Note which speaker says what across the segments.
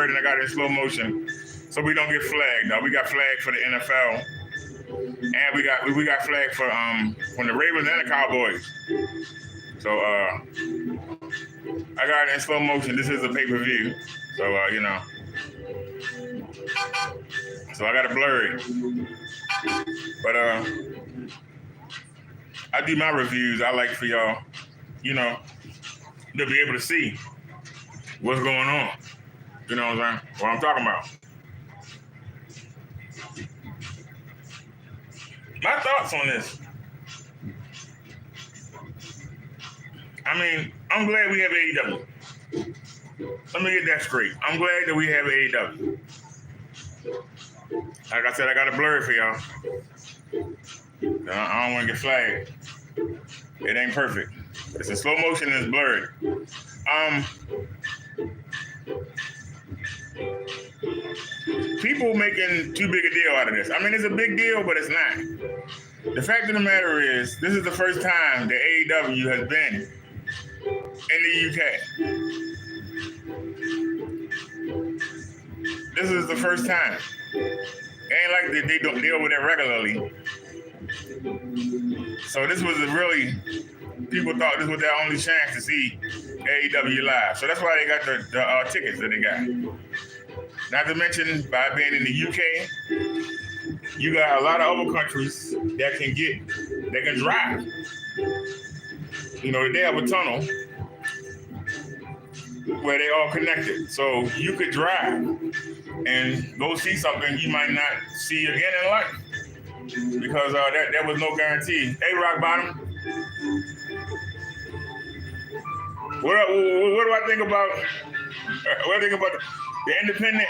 Speaker 1: blurred and I got it in slow motion, so we don't get flagged. Now we got flagged for the NFL, and we got flagged for from the Ravens and the Cowboys. So I got it in slow motion. This is a pay-per-view, so so I got to blur it. But I do my reviews. I like for y'all, to be able to see what's going on. You know what I'm saying? What I'm talking about. My thoughts on this. I mean, I'm glad we have AEW. Let me get that straight. I'm glad that we have AEW. Like I said, I got to blur it for y'all. I don't want to get flagged. It ain't perfect. It's in slow motion and it's blurred. People making too big a deal out of this. I mean, it's a big deal, but it's not. The fact of the matter is, this is the first time that AEW has been in the UK. This is the first time. It ain't like they don't deal with it regularly. So this was really, people thought this was their only chance to see AEW live. So that's why they got the tickets that they got. Not to mention, by being in the UK, you got a lot of other countries that can drive. They have a tunnel where they all connected. So you could drive and go see something you might not see again in life. Because there was no guarantee. Hey, Rock Bottom. What do I think about? What do I think about the independent?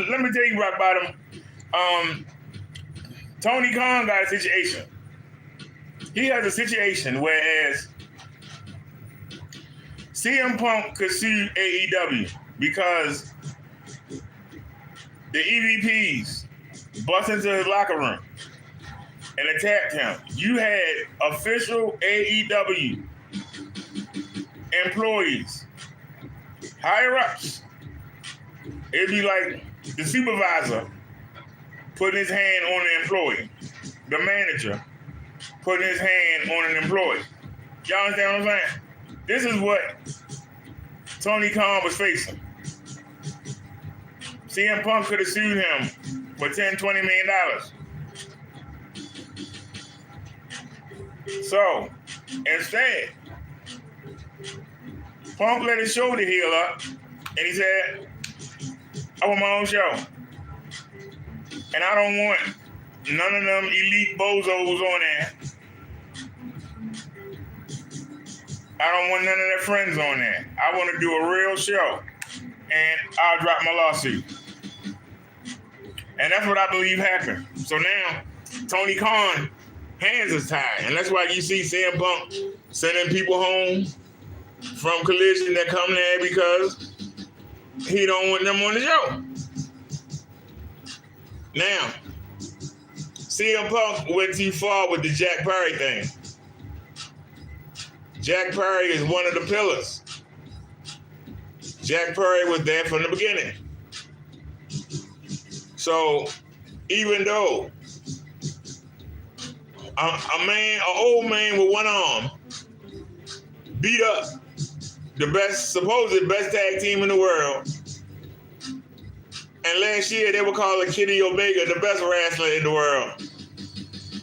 Speaker 1: Let me tell you, Rock Bottom. Tony Khan got a situation. He has a situation whereas CM Punk could sue AEW because the EVPs bust into his locker room and attacked him. You had official AEW employees, higher ups. It'd be like the supervisor putting his hand on an employee, the manager putting his hand on an employee. Y'all understand what I'm saying? This is what Tony Khan was facing. CM Punk could have sued him for $10, $20 million. So, instead, Punk let his shoulder heal up, and he said, I want my own show. And I don't want none of them elite bozos on there. I don't want none of their friends on there. I want to do a real show, and I'll drop my lawsuit. And that's what I believe happened. So now, Tony Khan hands is tied. And that's why you see CM Punk sending people home from Collision that come there because he don't want them on the show. Now, CM Punk went too far with the Jack Perry thing. Jack Perry is one of the pillars. Jack Perry was there from the beginning. So, even though an old man with one arm beat up the supposed best tag team in the world, and last year they were calling Kenny Omega the best wrestler in the world,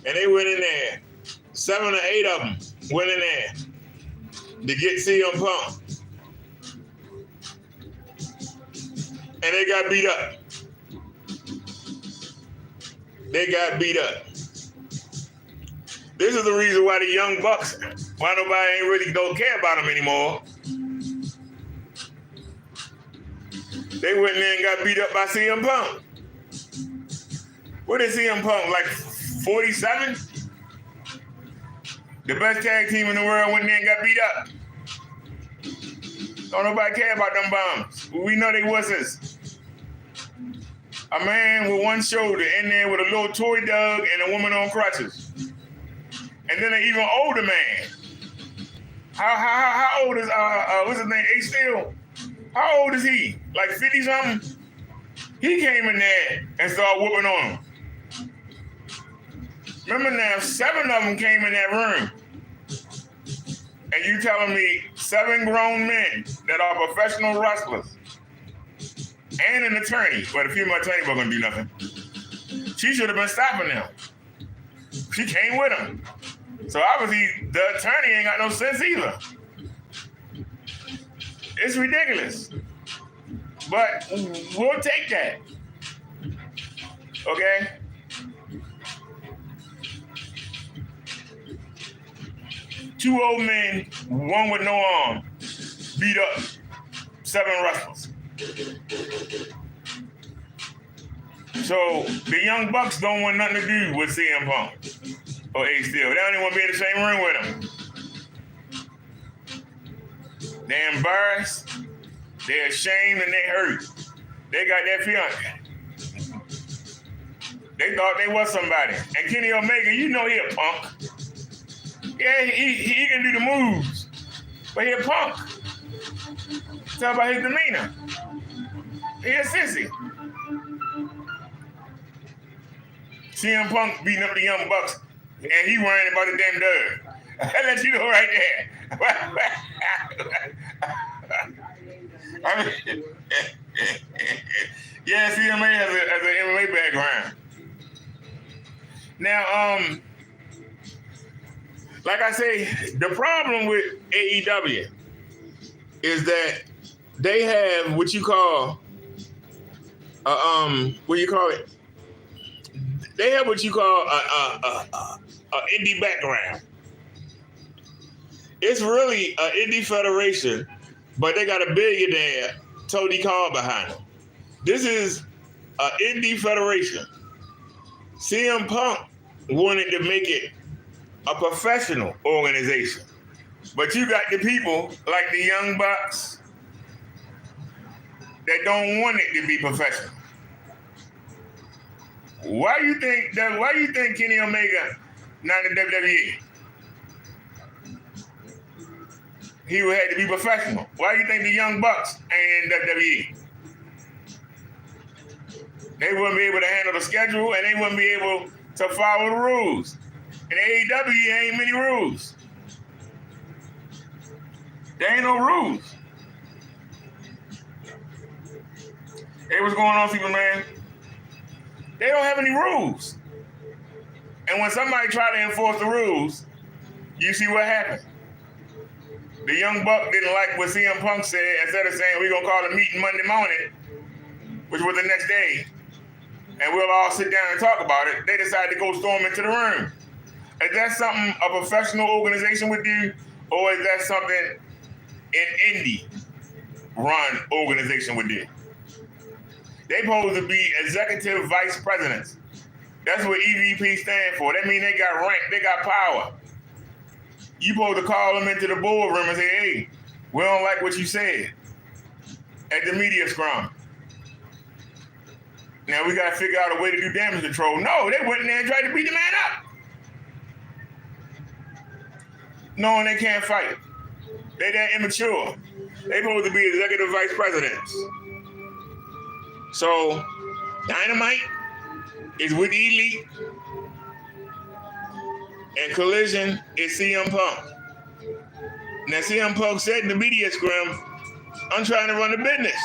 Speaker 1: and they went in there, 7 or 8 of them went in there to get CM Punk, and they got beat up. They got beat up. This is the reason why the Young Bucks, why nobody ain't really don't care about them anymore. They went in there and got beat up by CM Punk. What is CM Punk, like 47? The best tag team in the world went in there and got beat up. Don't nobody care about them bums. We know they wusses. A man with one shoulder in there with a little toy dog and a woman on crutches. And then an even older man. How old is, what's his name, Ace Steel? How old is he? Like 50 something? He came in there and started whooping on him. Remember now, 7 of them came in that room. And you telling me 7 grown men that are professional wrestlers and an attorney, but a female attorney wasn't gonna do nothing. She should have been stopping them. She came with him. So obviously the attorney ain't got no sense either. It's ridiculous. But we'll take that. Okay? Two old men, one with no arm, beat up 7 wrestlers. So the Young Bucks don't want nothing to do with CM Punk or Ace Steel. They don't even want to be in the same room with him. They're embarrassed, they're ashamed, and they hurt. They got that feeling. They thought they was somebody. And Kenny Omega, you know he a punk. Yeah, he can do the moves, but he a punk. Talk about his demeanor. He a sissy. CM Punk beating up the Young Bucks, and he worrying about the damn dub. I let you know right there. I mean, yeah, CMA has an MMA background. Now, like I say, the problem with AEW is that they have what you call, They have what you call a indie background. It's really an indie federation, but they got a billionaire, Tony Khan, behind them. This is an indie federation. CM Punk wanted to make it a professional organization. But you got the people like the Young Bucks that don't want it to be professional. Why you think Kenny Omega not in WWE? He would have to be professional. Why you think the Young Bucks ain't in WWE? They wouldn't be able to handle the schedule, and they wouldn't be able to follow the rules. In AEW, ain't many rules. There ain't no rules. Hey, what's going on, Superman? They don't have any rules. And when somebody try to enforce the rules, you see what happened. The Young Buck didn't like what CM Punk said. Instead of saying, we're going to call a meeting Monday morning, which was the next day, and we'll all sit down and talk about it, they decided to go storm into the room. Is that something a professional organization would do, or is that something an indie-run organization would do? They supposed to be executive vice presidents. That's what EVP stand for. That means they got rank, they got power. You supposed to call them into the boardroom and say, hey, we don't like what you said at the media scrum. Now we got to figure out a way to do damage control. No, they went in there and tried to beat the man up. Knowing they can't fight. They that immature. They supposed to be executive vice presidents. So, Dynamite is with the Elite, and Collision is CM Punk. Now, CM Punk said in the media scrum, I'm trying to run a business,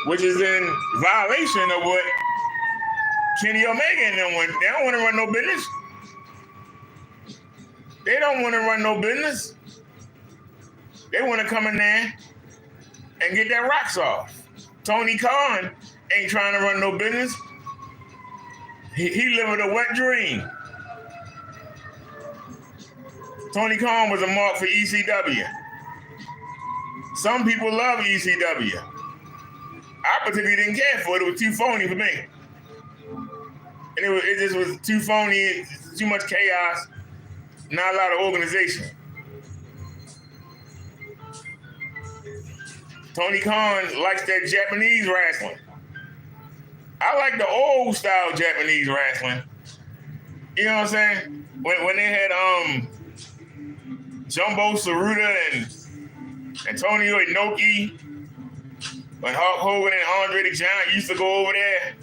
Speaker 1: which is in violation of what Kenny Omega and them want. They don't want to run no business. They don't want to run no business. They want to come in there and get their rocks off. Tony Khan ain't trying to run no business. He living a wet dream. Tony Khan was a mark for ECW. Some people love ECW. I particularly didn't care for it. It was too phony for me. And it just was too phony, too much chaos, not a lot of organization. Tony Khan likes that Japanese wrestling. I like the old style Japanese wrestling. You know what I'm saying? When they had Jumbo Tsuruta Antonio Inoki, when Hulk Hogan and Andre the Giant used to go over there.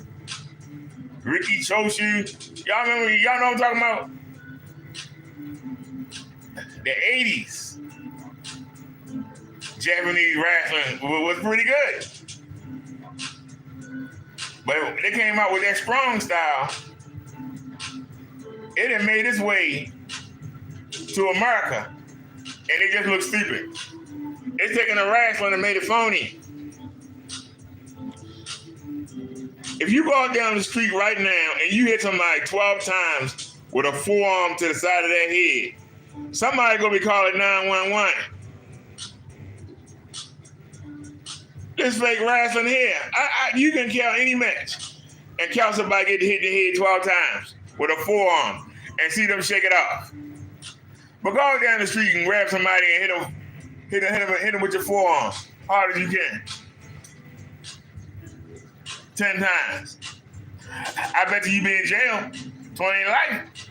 Speaker 1: Ricky Choshu. Y'all remember, y'all know what I'm talking about? The 80s. Japanese wrestling was pretty good. But they came out with that strong style. It had made its way to America. And it just looked stupid. It's taking a wrestling and made it phony. If you go out down the street right now and you hit somebody 12 times with a forearm to the side of their head, somebody gonna be calling 911. This fake wrestling here, you can count any match and count somebody get hit the head 12 times with a forearm and see them shake it off. But go down the street and grab somebody and hit them with your forearm hard as you can. 10 times. I bet you be in jail 20 life.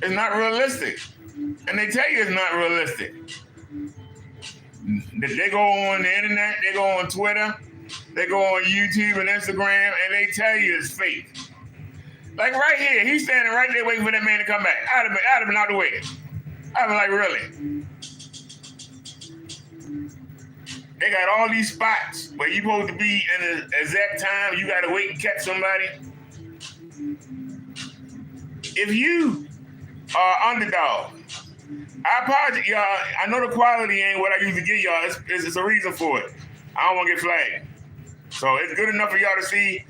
Speaker 1: It's not realistic. And they tell you it's not realistic. They go on the internet, they go on Twitter, they go on YouTube and Instagram, and they tell you it's fake. Like right here, he's standing right there waiting for that man to come back. I'd have been out the way. I'd been like, really? They got all these spots where you supposed to be in the exact time. You got to wait and catch somebody. If you are underdog, I apologize, y'all. I know the quality ain't what I usually give y'all. It's a reason for it. I don't want to get flagged. So it's good enough for y'all to see,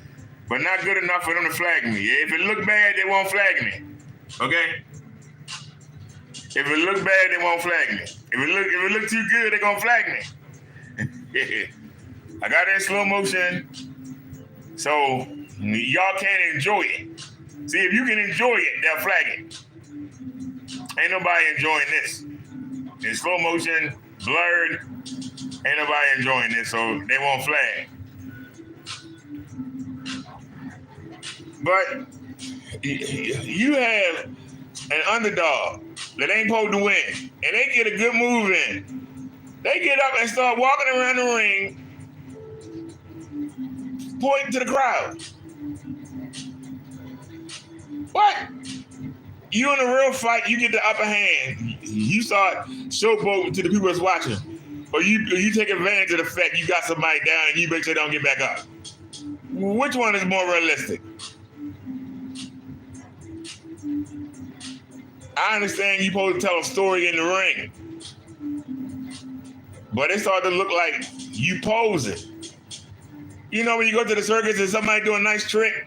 Speaker 1: but not good enough for them to flag me. If it look bad, they won't flag me. Okay? If it look bad, they won't flag me. If it look too good, they're gonna flag me. I got it in slow motion, so y'all can't enjoy it. See, if you can enjoy it, they'll flag it. Ain't nobody enjoying this. In slow motion, blurred, ain't nobody enjoying this, so they won't flag. But you have an underdog that ain't supposed to win, and they get a good move in. They get up and start walking around the ring, pointing to the crowd. What? You in a real fight, you get the upper hand. You start showboating to the people that's watching. Or you take advantage of the fact you got somebody down and you make sure they don't get back up. Which one is more realistic? I understand you're supposed to tell a story in the ring. But it started to look like you posing. You know, when you go to the circus and somebody do a nice trick,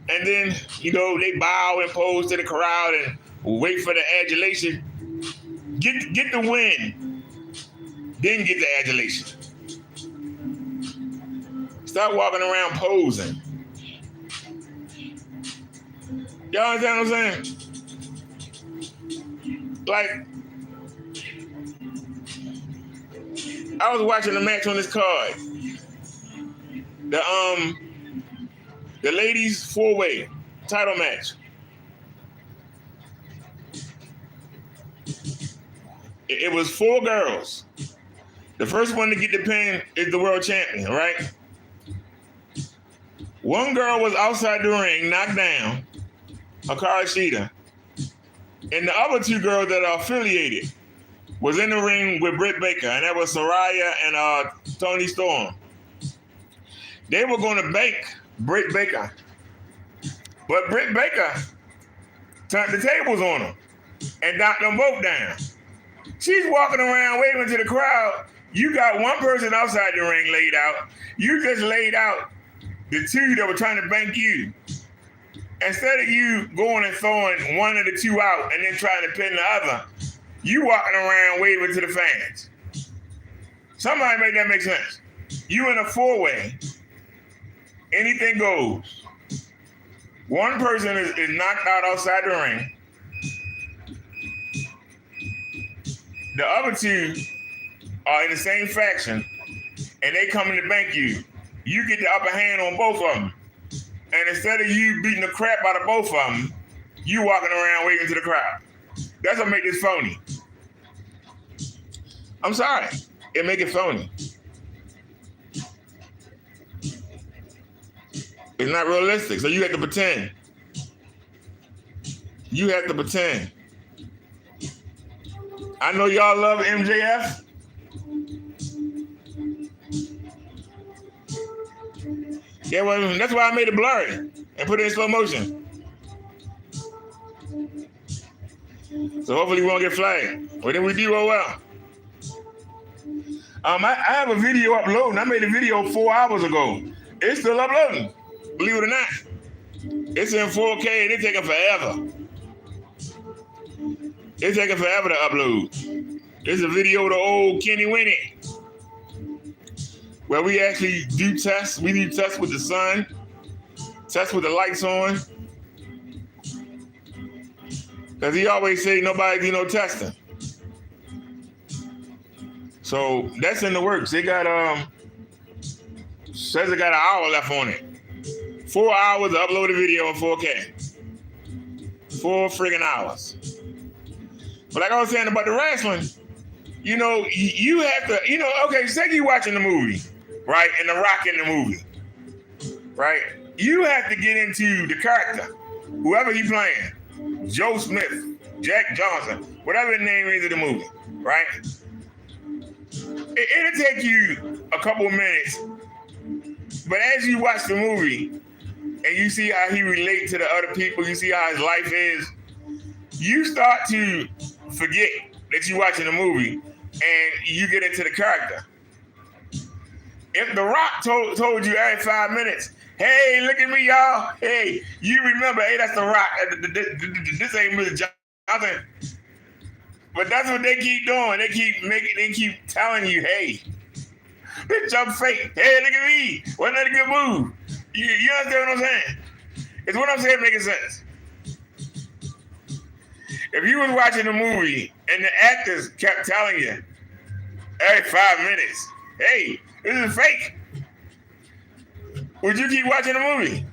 Speaker 1: and then, you know, they bow and pose to the crowd and wait for the adulation. Get the win, then get the adulation. Stop walking around posing. Y'all understand what I'm saying? Like, I was watching a match on this card. The ladies 4-way title match. It was 4 girls. The first one to get the pin is the world champion, right? One girl was outside the ring, knocked down, Hikaru Shida. And the other 2 girls that are affiliated was in the ring with Britt Baker, and that was Saraya and Toni Storm. They were going to bank Britt Baker, but Britt Baker turned the tables on them and knocked them both down. She's walking around waving to the crowd. You got one person outside the ring laid out. You just laid out the 2 that were trying to bank you. Instead of you going and throwing one of the 2 out and then trying to pin the other, you walking around waving to the fans. Somebody make that make sense. You in a 4-way, anything goes. One person is knocked out outside the ring. The other 2 are in the same faction, and they coming to bank you. You get the upper hand on both of them. And instead of you beating the crap out of both of them, you walking around waving to the crowd. That's what make this phony. I'm sorry. It make it phony. It's not realistic. So you have to pretend. You have to pretend. I know y'all love MJF. Yeah, well, that's why I made it blurry and put it in slow motion. So hopefully we won't get flagged. But if we do, oh well. I have a video uploading. I made a video 4 hours ago. It's still uploading, believe it or not. It's in 4K and it's taking forever. It's taking forever to upload. It's a video of the old Kenny Winnie, where we actually do tests. We do tests with the sun, tests with the lights on. Because he always say nobody do no testing. So that's in the works. They got says they got an hour left on it. 4 hours to upload a video in 4K. 4 friggin' hours. But like I was saying about the wrestling, you know, you have to, you know, okay, say you watching the movie, right? And The Rock in the movie, right? You have to get into the character, whoever he playing, Joe Smith, Jack Johnson, whatever the name is of the movie, right? It'll take you a couple of minutes, but as you watch the movie and you see how he relates to the other people, you see how his life is, you start to forget that you're watching a movie and you get into the character. If The Rock told you every 5 minutes, hey, look at me, y'all. Hey, you remember, hey, that's The Rock. This ain't Mr. Johnson. But that's what they keep doing. They keep telling you, hey, this jump fake. Hey, look at me. Wasn't that a good move? You understand what I'm saying? It's what I'm saying making sense. If you was watching a movie and the actors kept telling you every 5 minutes, hey, this is fake, would you keep watching the movie?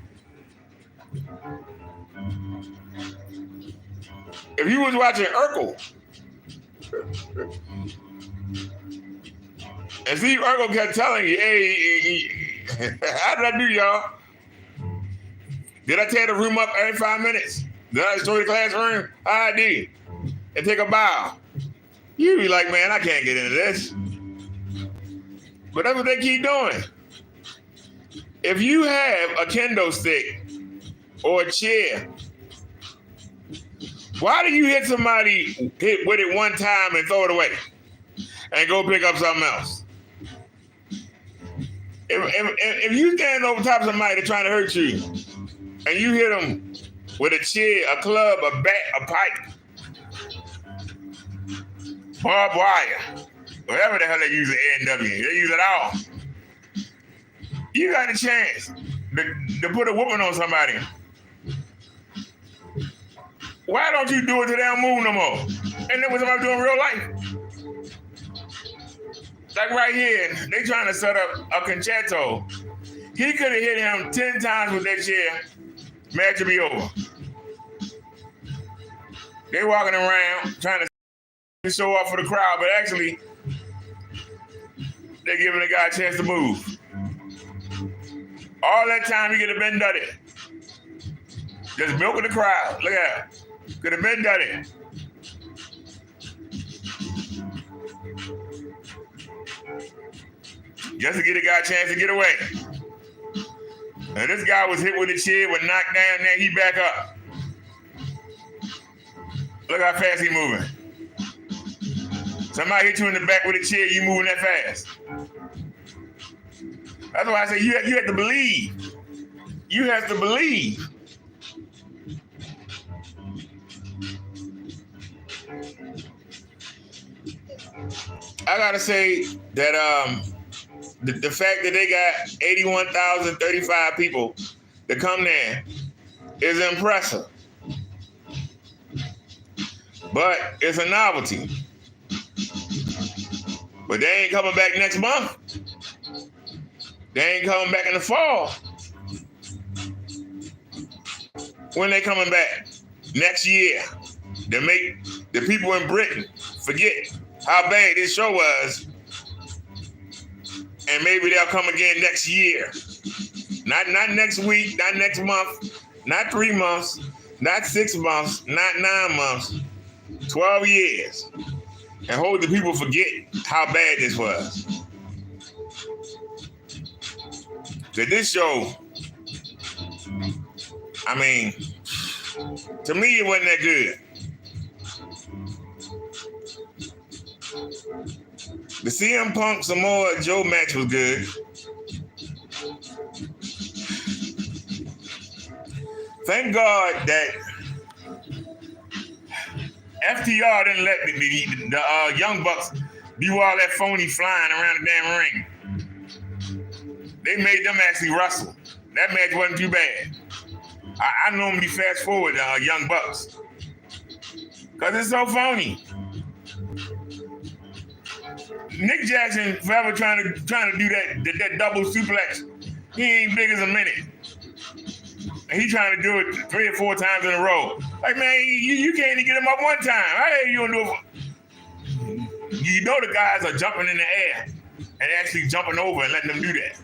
Speaker 1: If you was watching Urkel, and Steve Urkel kept telling you, hey, how did I do, y'all? Did I tear the room up every 5 minutes? Did I destroy the classroom? I did. And take a bow. You be like, man, I can't get into this. But that's what they keep doing. If you have a kendo stick or a chair, why do you hit somebody with it one time and throw it away and go pick up something else? If you stand over top of somebody that's trying to hurt you and you hit them with a chair, a club, a bat, a pipe, barbed wire, whatever the hell they use at A&W, they use it all. You got a chance to put a whooping on somebody. Why don't you do it till they don't move no more? And that's what somebody do in real life. Like right here, they trying to set up a concerto. He could have hit him 10 times with that chair. Match will be over. They walking around trying to show off for the crowd, but actually, they're giving the guy a chance to move. All that time he could have been done it. Just milking the crowd. Look at that. Could have been done it. Just to get a guy a chance to get away. And this guy was hit with a chair, was knocked down, now he back up. Look how fast he moving. Somebody hit you in the back with a chair, you moving that fast. That's why I say you have to believe. You have to believe. I gotta say that the fact that they got 81,035 people to come there is impressive. But it's a novelty. But they ain't coming back next month. They ain't coming back in the fall. When they coming back? Next year. To make the people in Britain forget how bad this show was, and maybe they'll come again next year. Not next week, not next month, not 3 months, not 6 months, not 9 months, 12 years. And hope the people forget how bad this was. So this show, I mean, to me it wasn't that good. The CM Punk Samoa Joe match was good. Thank God that FTR didn't let the Young Bucks do all that phony flying around the damn ring. They made them actually wrestle. That match wasn't too bad. I normally fast forward Young Bucks because it's so phony. Nick Jackson forever trying to do that double suplex. He ain't big as a minute. And he trying to do it 3 or 4 times in a row. Like, man, you can't even get him up one time. How the hell you gonna do it? You know the guys are jumping in the air and actually jumping over and letting them do that.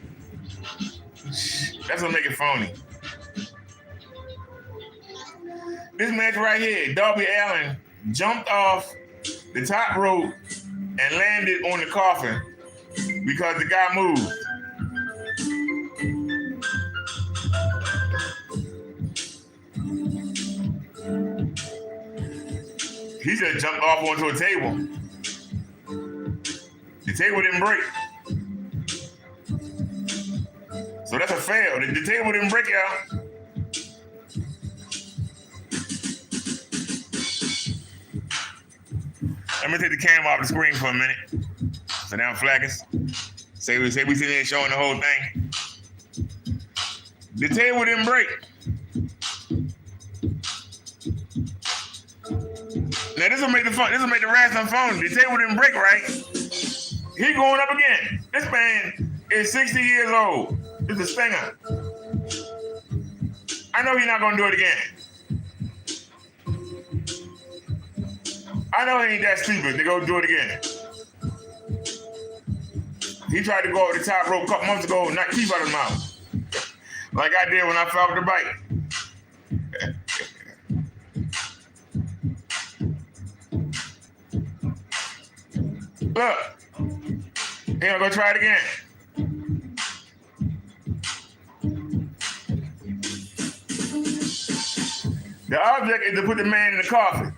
Speaker 1: That's what make it phony. This match right here, Darby Allin jumped off the top rope and landed on the coffin because the guy moved. He just jumped off onto a table. The table didn't break. So that's a fail. The table didn't break, y'all. Let me take the camera off the screen for a minute. So now flaggers. Say we sitting there showing the whole thing. The table didn't break. Now this will make the wrestling phone. The table didn't break, right? He going up again. This man is 60 years old. It's a stinger. I know he's not gonna do it again. I know he ain't that stupid to go do it again. He tried to go over the top rope a couple months ago and knock teeth out of his mouth. Like I did when I fell off the bike. Look, he gonna go try it again. The object is to put the man in the coffin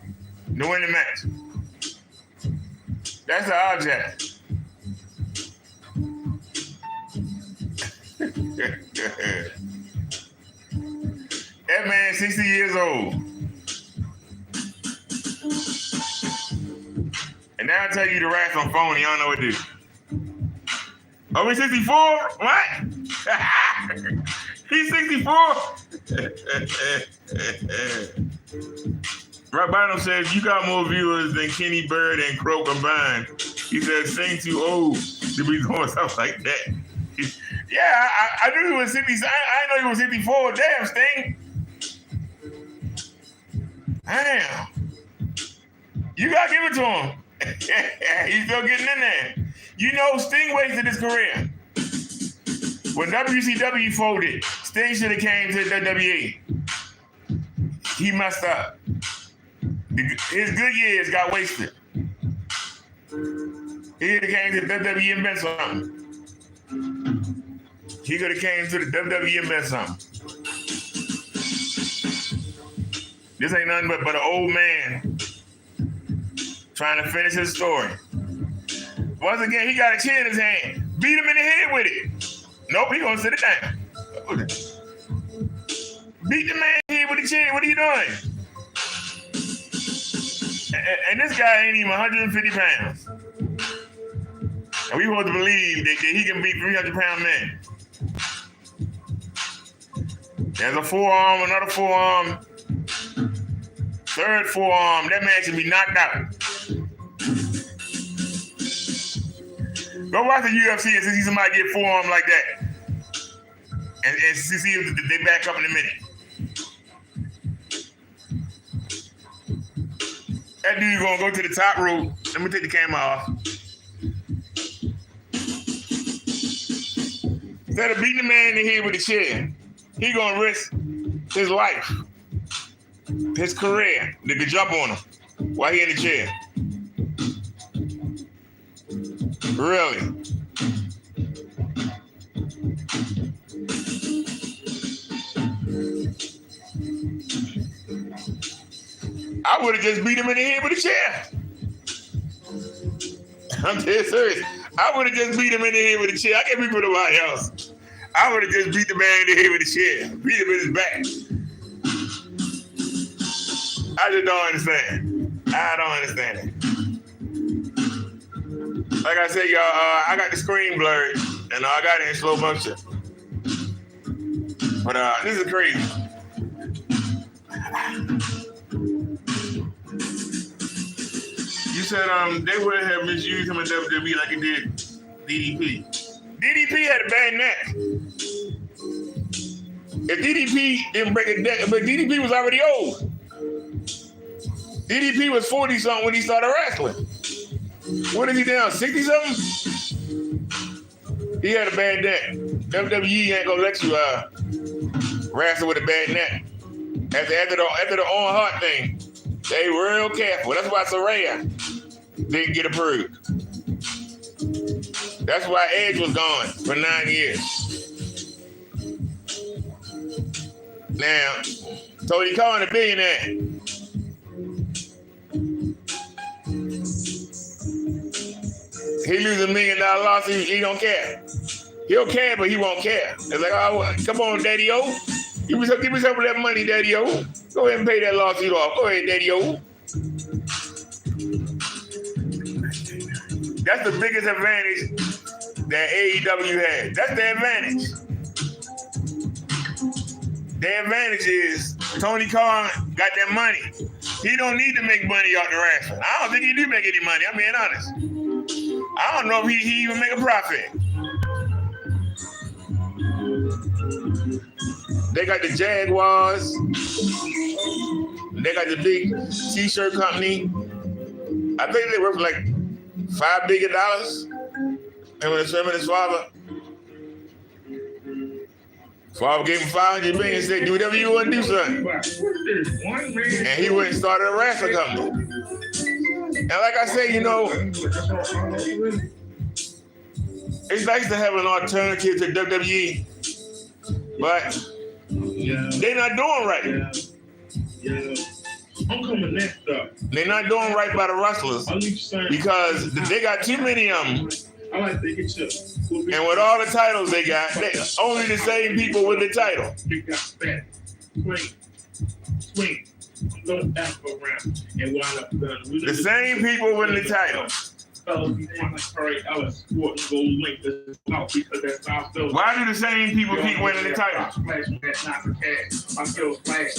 Speaker 1: to win the match. That's the object. That man 60 years old. And now I tell you the rats on phone, you don't know what to do. Oh, he's 64? What? He's 64? Rock Bottom says, you got more viewers than Kenny Bird and Crow combined. He says, Sting too old to be doing stuff like that. Yeah, I knew he was 50. I know he was 54. Damn, Sting. Damn. You got to give it to him. He's still getting in there. You know, Sting wasted his career. When WCW folded, Sting should have came to the WWE. He messed up. His good years got wasted. He could have came to the WWE and been something. He could have came to the WWE and been something. This ain't nothing but an old man trying to finish his story. Once again, he got a chair in his hand. Beat him in the head with it. Nope, he gonna sit it down. Beat the man in the head with the chair. What are you doing? And this guy ain't even 150 pounds. And we want to believe that he can beat 300-pound men. There's a forearm, another forearm, third forearm. That man should be knocked out. Go watch the UFC and see somebody get forearm like that. And see if they back up in a minute. That dude gonna go to the top rope Let me take the camera off. Instead of beating the man in the head with a chair, he gonna risk his life, his career, to jump on him while he in the chair. Really? I would have just beat him in the head with a chair. I'm dead serious. I would have just beat him in the head with a chair. I can't be with nobody else. I would have just beat the man in the head with a chair. Beat him in his back. I just don't understand. I don't understand it. Like I said, y'all, I got the screen blurred, and I got it in slow motion. But this is crazy. You said they would have misused him in WWE like it did DDP. DDP had a bad neck. If DDP didn't break a neck, but DDP was already old. DDP was 40-something when he started wrestling. What is he now, 60-something? He had a bad neck. WWE ain't gonna let you wrestle with a bad neck. After the Owen Hart thing, they real careful. That's why Saraya didn't get approved. That's why Edge was gone for 9 years. Now, Tony Khan, a billionaire. He loses $1 million lawsuit, he don't care. He'll care, but he won't care. It's like, oh, come on, Daddy-O. Give me some of that money, Daddy-O. Go ahead and pay that lawsuit off. Go ahead, Daddy-O. That's the biggest advantage that AEW has. That's the advantage. The advantage is Tony Khan got that money. He don't need to make money off the wrestling. I don't think he do make any money. I'm being honest. I don't know if he even make a profit. They got the Jaguars. They got the big T-shirt company. I think they worth like $5 billion. And when his father gave him $500 million and said, do whatever you want to do, son. And he went and started a wrestling company. And like I said, you know, it's nice to have an alternative to WWE, but they're not doing right.
Speaker 2: I'm coming next up.
Speaker 1: They're not doing right by the wrestlers because they got too many of them.
Speaker 2: I like to get you.
Speaker 1: And with all the titles they got, only the same people with the title.
Speaker 2: They got fat, swing. Don't ask around and wind up done.
Speaker 1: The same people with the title.
Speaker 2: Fellas, you want to carry Ellis, sport and go link this out because that's how I feel.
Speaker 1: Why do the same people keep winning the title?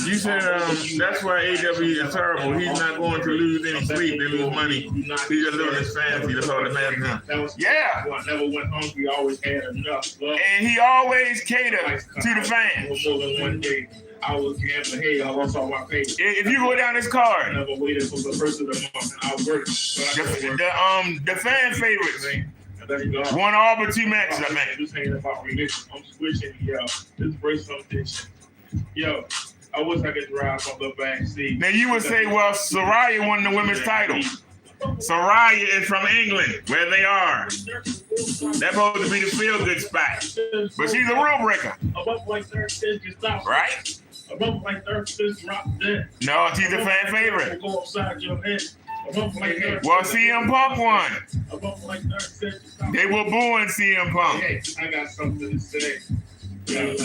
Speaker 1: You said that's why AEW is terrible. He's not going to lose any sleep and lose money. He's just living his fantasy. That's all that matters now. Yeah.
Speaker 2: Never went hungry. Always had enough love.
Speaker 1: And he always caters to the fans.
Speaker 2: More than one day. I was gambling. Hey, I lost all my pay.
Speaker 1: If you go down this card,
Speaker 2: I never waited for the first of the month. I worked.
Speaker 1: The fan favorites won all but 2 matches, I think.
Speaker 2: Just hanging about religion. I'm switching, yo. Let's break something. Yo, I wish I could drive on the back seat.
Speaker 1: Now you would say, well, Saraya won the women's title. Saraya is from England, where they are. That's supposed to be the feel-good spot. But she's a rule breaker. Right? No, she's a fan favorite. Well, CM Punk won. They were booing CM Punk.
Speaker 2: Hey, I got something to say.
Speaker 1: The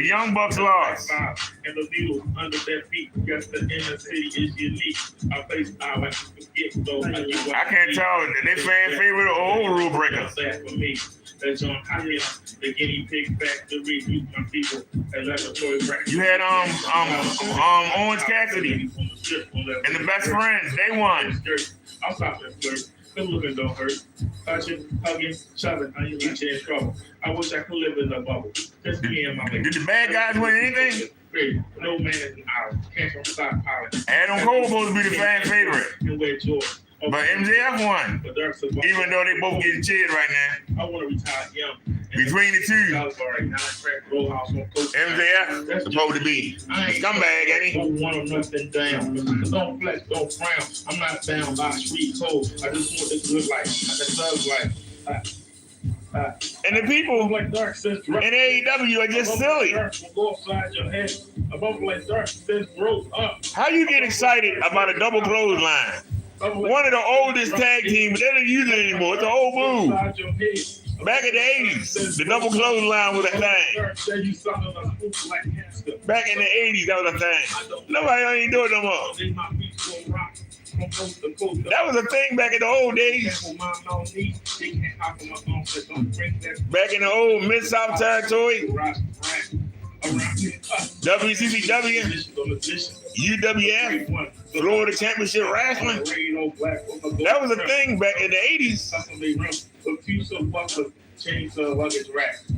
Speaker 1: Young Bucks lost.
Speaker 2: And the needle under their feet. Yes, the inner city is unique. I face I like to forget though.
Speaker 1: I can't tell. They fan favorite or old rule breakers.
Speaker 2: For me. That's on the guinea pig factory. Use my people as laboratory practice.
Speaker 1: You had Orange Cassidy and the Best Friends. They won.
Speaker 2: I'll stop that flirt. Good looking don't hurt. Touching, hugging, shoving, I ain't get you in trouble. I wish I could live in the bubble. Just me and my lady.
Speaker 1: Did the bad guys win anything?
Speaker 2: No man is an island. Can't stop piling.
Speaker 1: Adam Cole supposed to be the fan favorite.
Speaker 2: And wear Jordan.
Speaker 1: But MJF won. Even though they both getting cheered right now.
Speaker 2: I want to retire young.
Speaker 1: Between the two, MJF supposed to be a scumbag, ain't he?
Speaker 2: Don't want nothing down. Don't flex, don't frown. I'm not bound by street code. I just want this good life. I just love life.
Speaker 1: And the people
Speaker 2: like dark says,
Speaker 1: in AEW are just silly.
Speaker 2: Go upside your head. Above like dark says, grow up.
Speaker 1: How you get excited about a double clothesline? One of the oldest tag teams, they don't use it anymore. It's an old move. Back in the 80s, the double clothesline was a thing. Back in the 80s, that was a thing. Nobody ain't doing it no more. That was a thing back in the old days. Back in the old Mid-South territory. WCCW, UWF, Florida Championship Wrestling. That was a thing back in the 80s.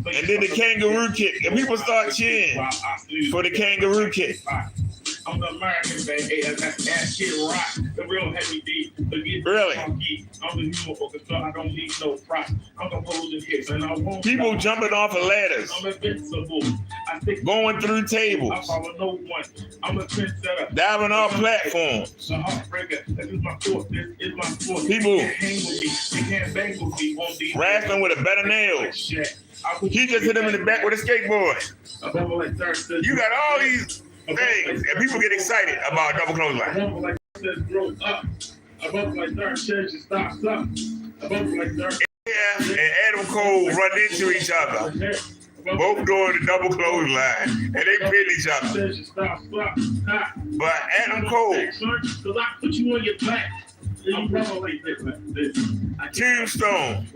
Speaker 1: And then the kangaroo kick. And people start cheering for the kangaroo kick.
Speaker 2: I'm the American baby, that shit rock, the real heavy D,
Speaker 1: really?
Speaker 2: I'm the human focus, so I don't need no prop. I'm composing hits, and I won't
Speaker 1: people jumping off of ladders.
Speaker 2: I'm invincible.
Speaker 1: Going through tables.
Speaker 2: I follow no one. I'm a trendsetter.
Speaker 1: Diving off platforms.
Speaker 2: The heartbreaker. This is my force. This is my force.
Speaker 1: People
Speaker 2: you can't hang with me. You can't bang with me. On these
Speaker 1: wrestling with a better nail. He just hit him in the back with a skateboard. You got all these things, and people get excited about double clothesline.
Speaker 2: Like like dark says, stops up. Like dark.
Speaker 1: Yeah, and Adam Cole run into each other, both doing the double clothesline, and they pin each other. But Adam Cole,
Speaker 2: put you on your back.
Speaker 1: Tombstone,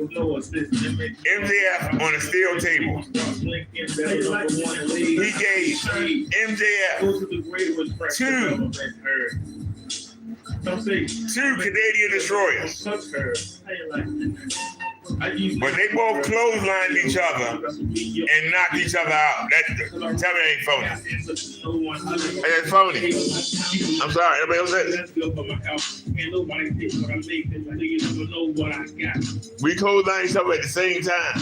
Speaker 1: MJF on a steel table. He gave MJF two Canadian destroyers. But they both clotheslined each other and knocked each other out. Tell me it ain't phony. That's phony. I'm sorry, everybody else said we clotheslined each other at the same time.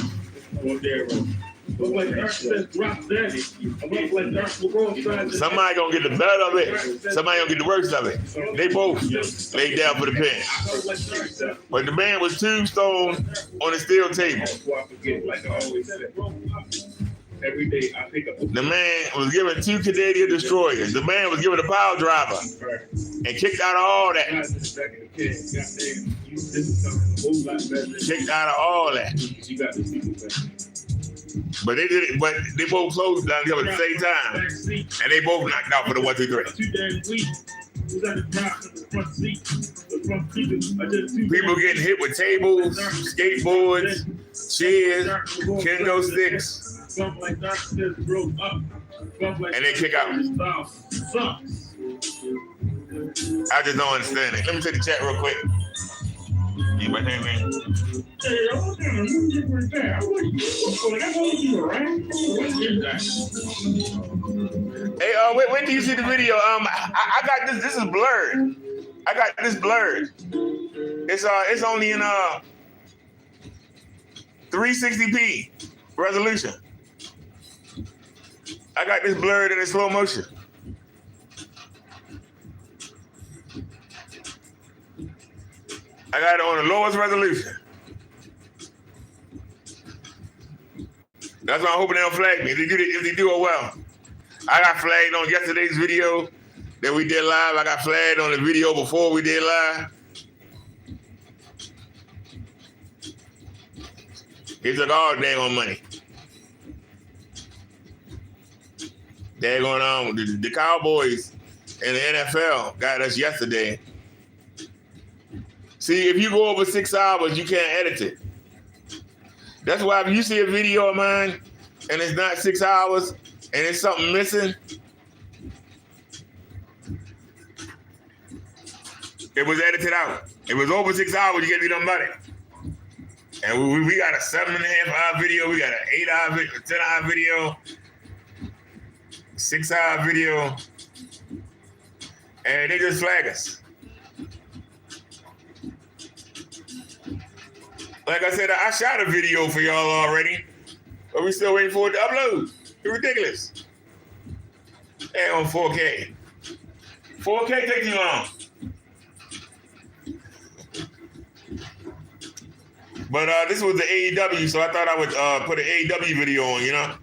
Speaker 1: Somebody gonna get the better of it. Somebody gonna get the worst of it. They both laid down for the pin. But the man was Tombstone on a steel table.
Speaker 2: Every day I pick up.
Speaker 1: The man was given two Canadian destroyers. The man was given a power driver and kicked out of all that. Kicked out of all that. But they did it. But they both closed down together at the same time, and they both knocked out for the 1, 2, 3. People getting hit with tables, skateboards, chairs, kendo sticks. And they kick out. I just don't understand it. Let me take the chat real quick. Anybody say anything? Hey, wait till you see the video. I got this. This is blurred. I got this blurred. It's only in 360p resolution. I got this blurred and in slow motion. I got it on the lowest resolution. That's why I'm hoping they don't flag me. If they do it well. I got flagged on yesterday's video that we did live. I got flagged on the video before we did live. He took all day on money. They're going on. The Cowboys and the NFL got us yesterday. See, if you go over 6 hours, you can't edit it. That's why if you see a video of mine and it's not 6 hours and it's something missing, it was edited out. It was over 6 hours, you gave me the money. And we got a 7.5-hour video, we got an 8-hour video, 10-hour video, 6-hour video, and they just flag us. Like I said, I shot a video for y'all already, but we still waiting for it to upload. It's ridiculous. And on 4K. 4K take too long. But this was the AEW, so I thought I would put an AEW video on, you know?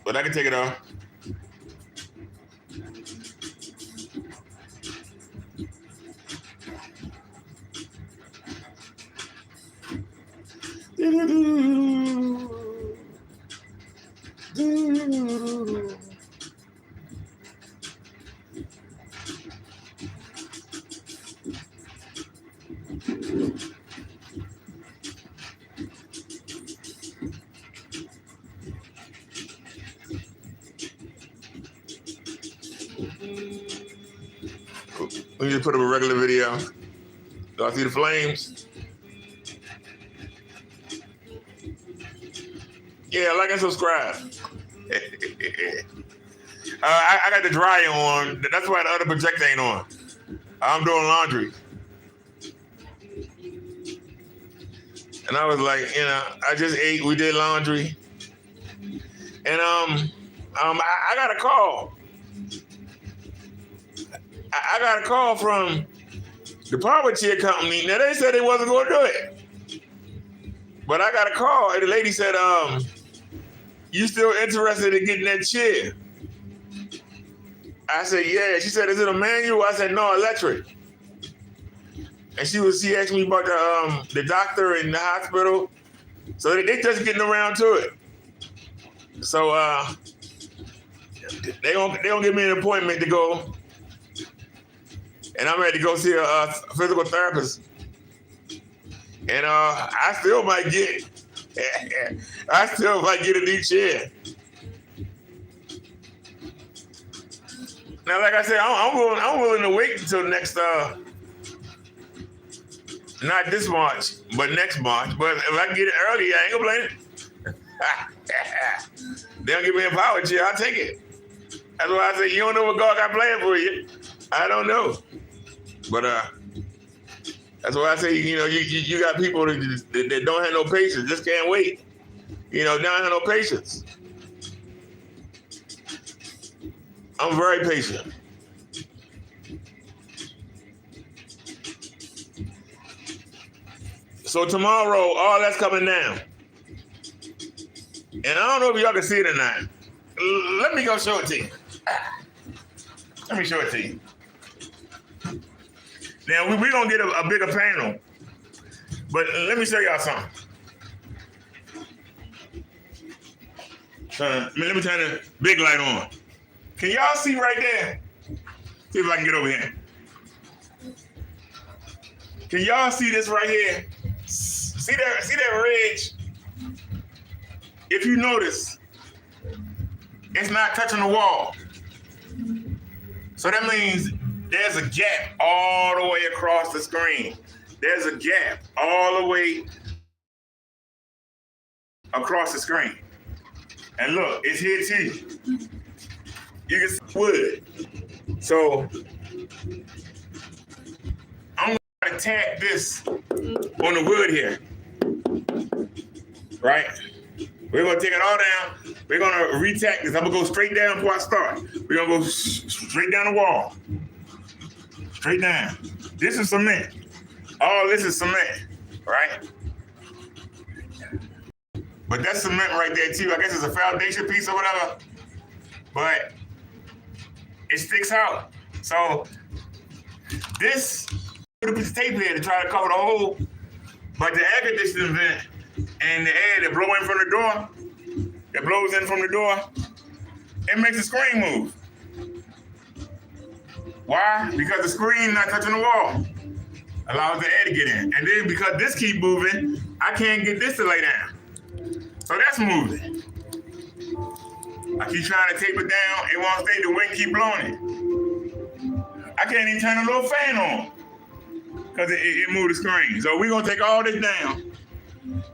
Speaker 1: But I can take it off. Let me just put up a regular video. Y'all see the flames? Yeah, like and subscribe. I got the dryer on. That's why the other projector ain't on. I'm doing laundry. And I was like, you know, I just ate. We did laundry. And I got a call. I got a call from the power chair company. Now, they said they wasn't going to do it. But I got a call, and the lady said, you still interested in getting that chair? I said, yeah. She said, is it a manual? I said, no, electric. And she asked me about the doctor in the hospital. So they just getting around to it. So they don't give me an appointment to go. And I'm ready to go see a physical therapist. And I still might get a new chair. Now, like I said, I'm willing to wait until next, not this March, but next March. But if I can get it early, I ain't complaining. They don't give me a power chair, I'll take it. That's why I say, you don't know what God got planned for you. I don't know. But that's why I say, you know, you got people that don't have no patience, just can't wait. You know, don't have no patience. I'm very patient. So tomorrow, all that's coming down. And I don't know if y'all can see it or not. Let me go show it to you. Let me show it to you. Now, we're going to get a bigger panel. But let me show y'all something. Let me turn the big light on. Can y'all see right there? See if I can get over here. Can y'all see this right here? See that ridge? If you notice, it's not touching the wall. So that means there's a gap all the way across the screen. There's a gap all the way across the screen. And look, it's here too. You can see wood. So I'm gonna tap this on the wood here. Right? We're gonna take it all down. We're gonna re-tack this. I'm gonna go straight down before I start. We're gonna go straight down the wall. Straight down. This is cement. All this is cement, right? But that's cement right there too. I guess it's a foundation piece or whatever. But it sticks out. So this, put a piece of tape here to try to cover the hole. But the air conditioning vent and the air that blows in from the door, it makes the screen move. Why? Because the screen not touching the wall. Allows the air to get in. And then because this keep moving, I can't get this to lay down. So that's moving. I keep trying to tape it down. It won't stay. The wind keep blowing it. can't even turn a little fan on because it moved the screen. So we're gonna take all this down,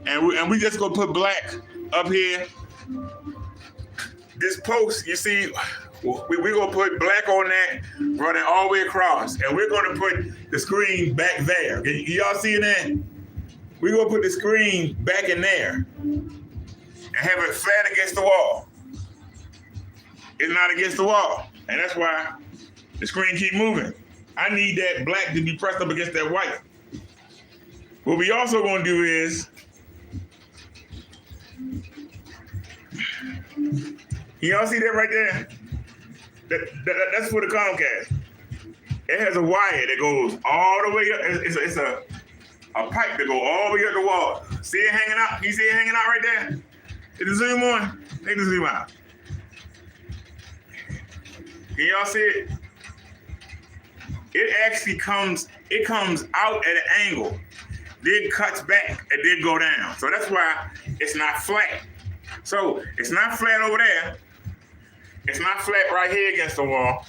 Speaker 1: and we just gonna put black up here. This post, you see, we're gonna put black on that, running all the way across, and we're gonna put the screen back there. Y'all see that? We're gonna put the screen back in there and have it flat against the wall. It's not against the wall, and that's why the screen keep moving. I need that black to be pressed up against that white. What we also gonna do is, y'all see that right there? That's for the Comcast. It has a wire that goes all the way up. It's a pipe that goes all the way up the wall. See it hanging out? You see it hanging out right there? Did the zoom on? Take the zoom out. Can y'all see it? It actually comes out at an angle, then cuts back, and then go down. So that's why it's not flat. So it's not flat over there. It's not flat right here against the wall.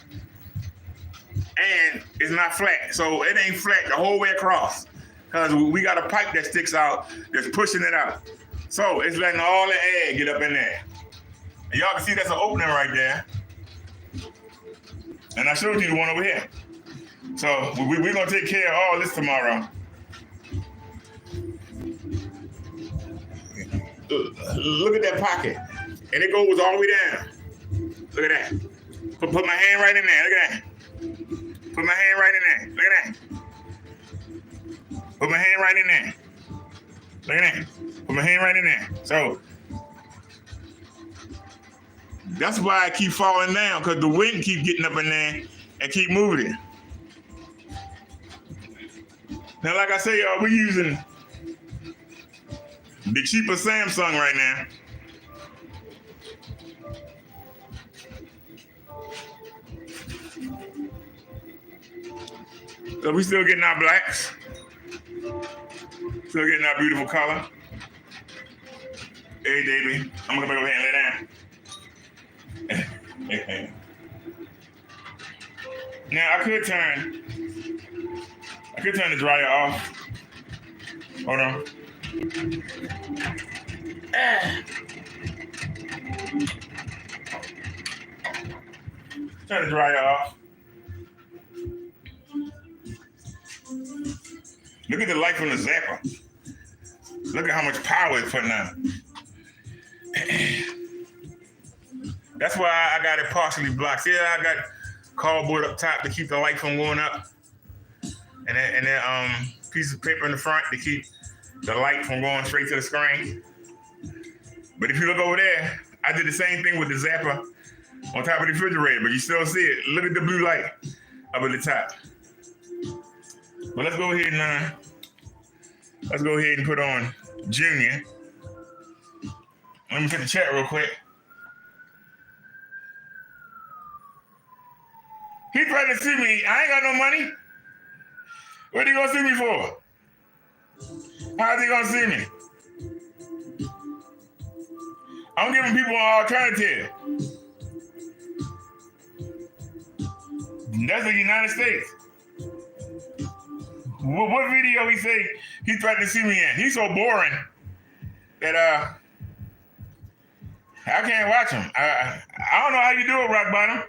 Speaker 1: And it's not flat. So it ain't flat the whole way across. Because we got a pipe that sticks out that's pushing it out. So it's letting all the air get up in there. And y'all can see that's an opening right there. And I showed you the one over here. So we're going to take care of all this tomorrow. Look at that pocket. And it goes all the way down. Look at that. Put my hand right in there. Look at that. Put my hand right in there. Look at that. Put my hand right in there. Look at that. Put my hand right in there. So that's why I keep falling down, because the wind keep getting up in there and keep moving it. Now, like I say, y'all, we're using the cheaper Samsung right now. So we still getting our blacks. Still getting our beautiful color. Hey, baby, I'm gonna go ahead and lay down. Now I could turn the dryer off. Hold on. Turn the dryer off. Look at the light from the zapper. Look at how much power it's putting out. That's why I got it partially blocked. See, I got cardboard up top to keep the light from going up, and then piece of paper in the front to keep the light from going straight to the screen. But if you look over there, I did the same thing with the zapper on top of the refrigerator, but you still see it. Look at the blue light up at the top. But let's go ahead and put on Junior. Let me put the chat real quick. He tried to see me. I ain't got no money. What he gonna see me for? How's he gonna see me? I'm giving people an alternative. That's the United States. What video he say he tried to see me in? He's so boring that I can't watch him. I don't know how you do it, Rock Bottom.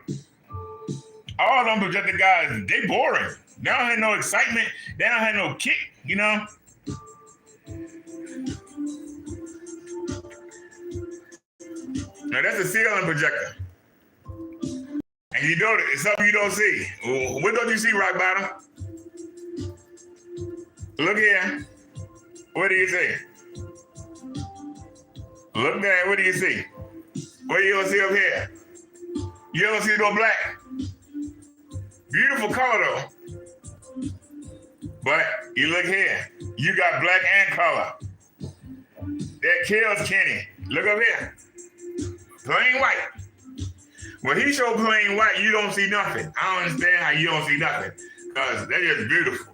Speaker 1: All them projected guys, they boring. They don't have no excitement. They don't have no kick, you know? Now that's a ceiling projector. And you know it's something you don't see. What don't you see, Rock Bottom? Look here. What do you see? Look there. What do you see? What you gonna see up here? You don't see no black. Beautiful color though. But you look here. You got black and color. That kills Kenny. Look up here. Plain white. When he show plain white, you don't see nothing. I don't understand how you don't see nothing. Because that is beautiful.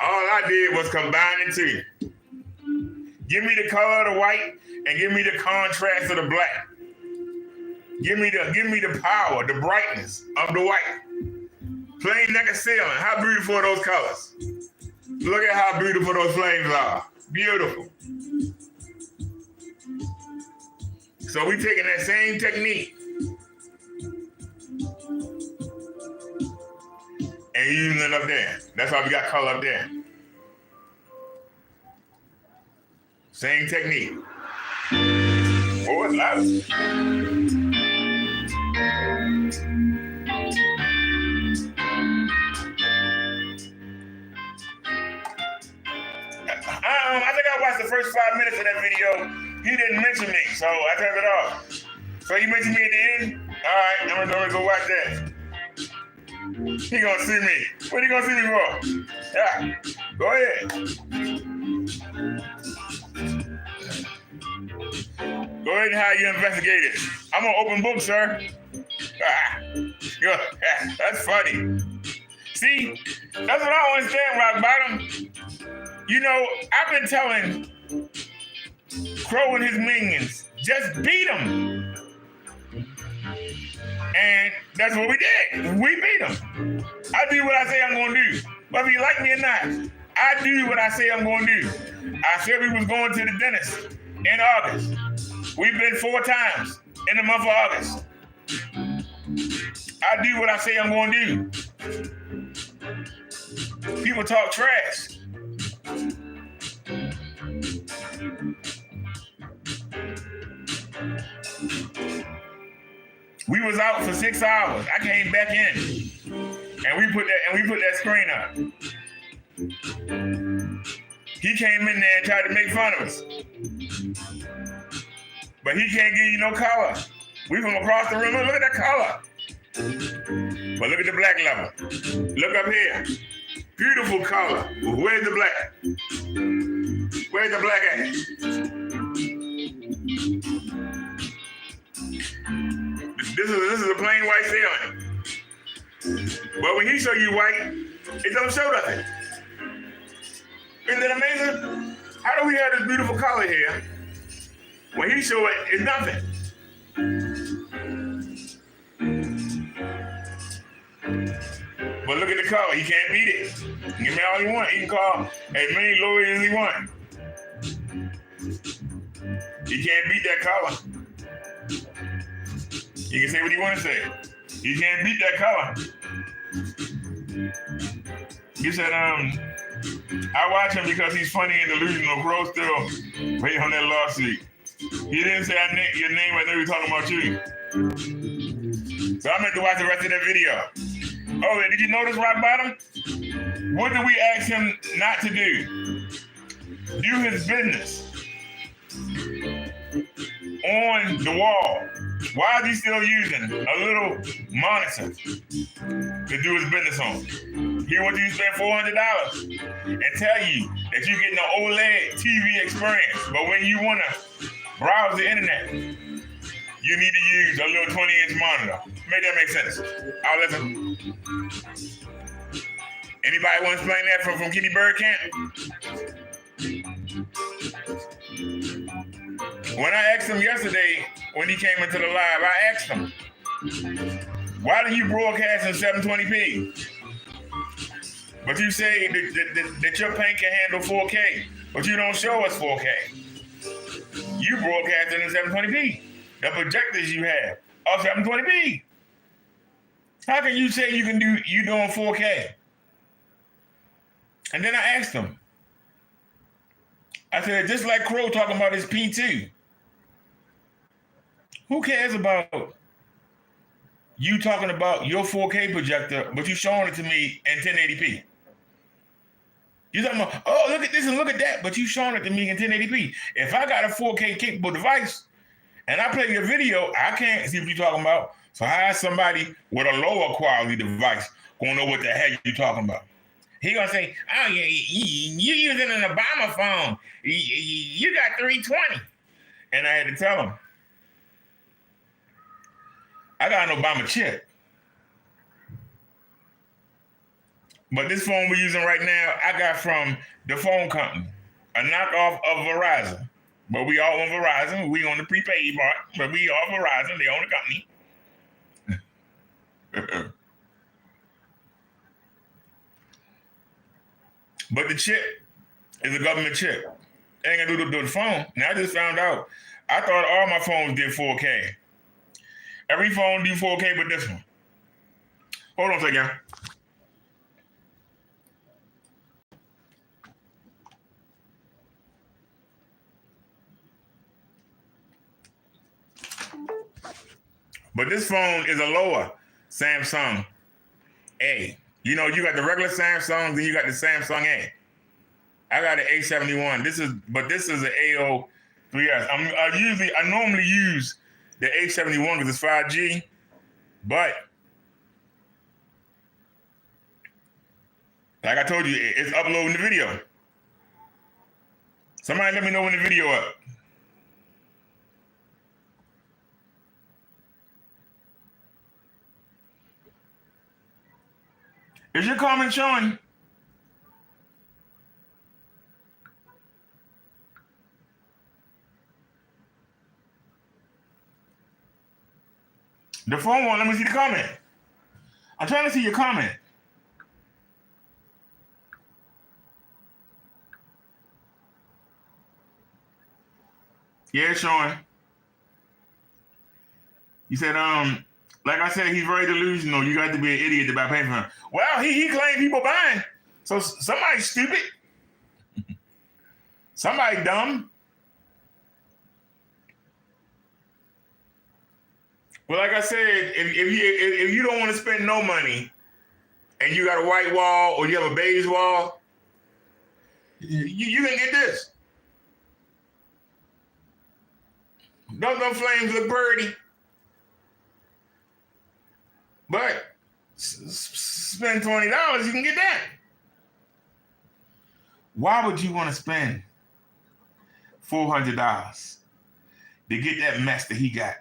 Speaker 1: All I did was combine the two. Give me the color of the white and give me the contrast of the black. Give me the power, the brightness of the white. Plain naked ceiling. How beautiful are those colors? Look at how beautiful those flames are. Beautiful. So we taking that same technique and using it up there. That's why we got color up there. Same technique. Oh, it's loud. I think I watched the first 5 minutes of that video. He didn't mention me, so I turned it off. So he mentioned me at the end? All right, I'm gonna go watch that. He gonna see me. What he gonna see me for? Yeah, go ahead. Go ahead and how you investigate it. I'm an open book, sir. That's funny. See, that's what I don't understand, Rock Bottom. You know, I've been telling Crow and his minions, just beat him. And that's what we did. We beat him. I do what I say I'm going to do. Whether you like me or not, I do what I say I'm going to do. I said we was going to the dentist in August. We've been 4 times in the month of August. I do what I say I'm going to do. People talk trash. We was out for 6 hours. I came back in, and we put that screen up. He came in there and tried to make fun of us, but he can't give you no color. We from across the room. Look at that color. But look at the black level. Look up here. Beautiful color. Where's the black? Where's the black at? This is a plain white ceiling. But when he show you white, it don't show nothing. Isn't that amazing? How do we have this beautiful color here? When he show it, it's nothing. But look at the color. He can't beat it. Give me all he want. He can call as many lawyers as he want. He can't beat that color. He can say what he want to say. He can't beat that color. He said, I watch him because he's funny and delusional. Crow still waiting on that lawsuit. He didn't say your name. I know he was talking about you. So I meant to watch the rest of that video. Oh, did you notice Rock Bottom? What did we ask him not to do? Do his business on the wall. Why is he still using a little monitor to do his business on? He wants you to spend $400 and tell you that you're getting an OLED TV experience. But when you want to browse the internet, you need to use a little 20-inch monitor. Make that make sense? I'll listen. Anybody want to explain that from Kitty Bird Camp? When I asked him yesterday, when he came into the live, I asked him, why do you broadcast in 720p? But you say that your paint can handle 4K, but you don't show us 4K. You broadcast in 720p. The projectors you have are 720p. How can you say you doing 4K? And then I asked him, I said, just like Crow talking about his P2, who cares about you talking about your 4K projector, but you showing it to me in 1080p? You talking about, oh, look at this and look at that, but you showing it to me in 1080p. If I got a 4K capable device and I play your video, I can't see what you're talking about. So how is somebody with a lower quality device gonna know what the hell you're talking about? He gonna say, oh, yeah, you using an Obama phone. You got 320. And I had to tell him, I got an Obama chip. But this phone we're using right now, I got from the phone company, a knockoff of Verizon. But we all on Verizon. We on the prepaid part, but we all Verizon. They own the company. But the chip is a government chip. It ain't gonna do the phone. Now I just found out. I thought all my phones did 4K. Every phone do 4K but this one. Hold on a second. But this phone is a lower Samsung A. You know, you got the regular Samsung, then you got the Samsung A. I got an A71. This is an AO3S. I normally use the A71 because it's 5G, but like I told you, it's uploading the video. Somebody let me know when the video up. Is your comment showing? The phone won't let me see the comment. I'm trying to see your comment. Yeah, it's showing. You said, like I said, he's very delusional. You got to be an idiot to buy paint for him. Well, he claimed people buying. So somebody's stupid. Somebody dumb. Well, like I said, if you don't want to spend no money and you got a white wall or you have a beige wall, you can get this. Don't them flames look pretty? But spend $20, you can get that. Why would you want to spend $400 to get that mess that he got?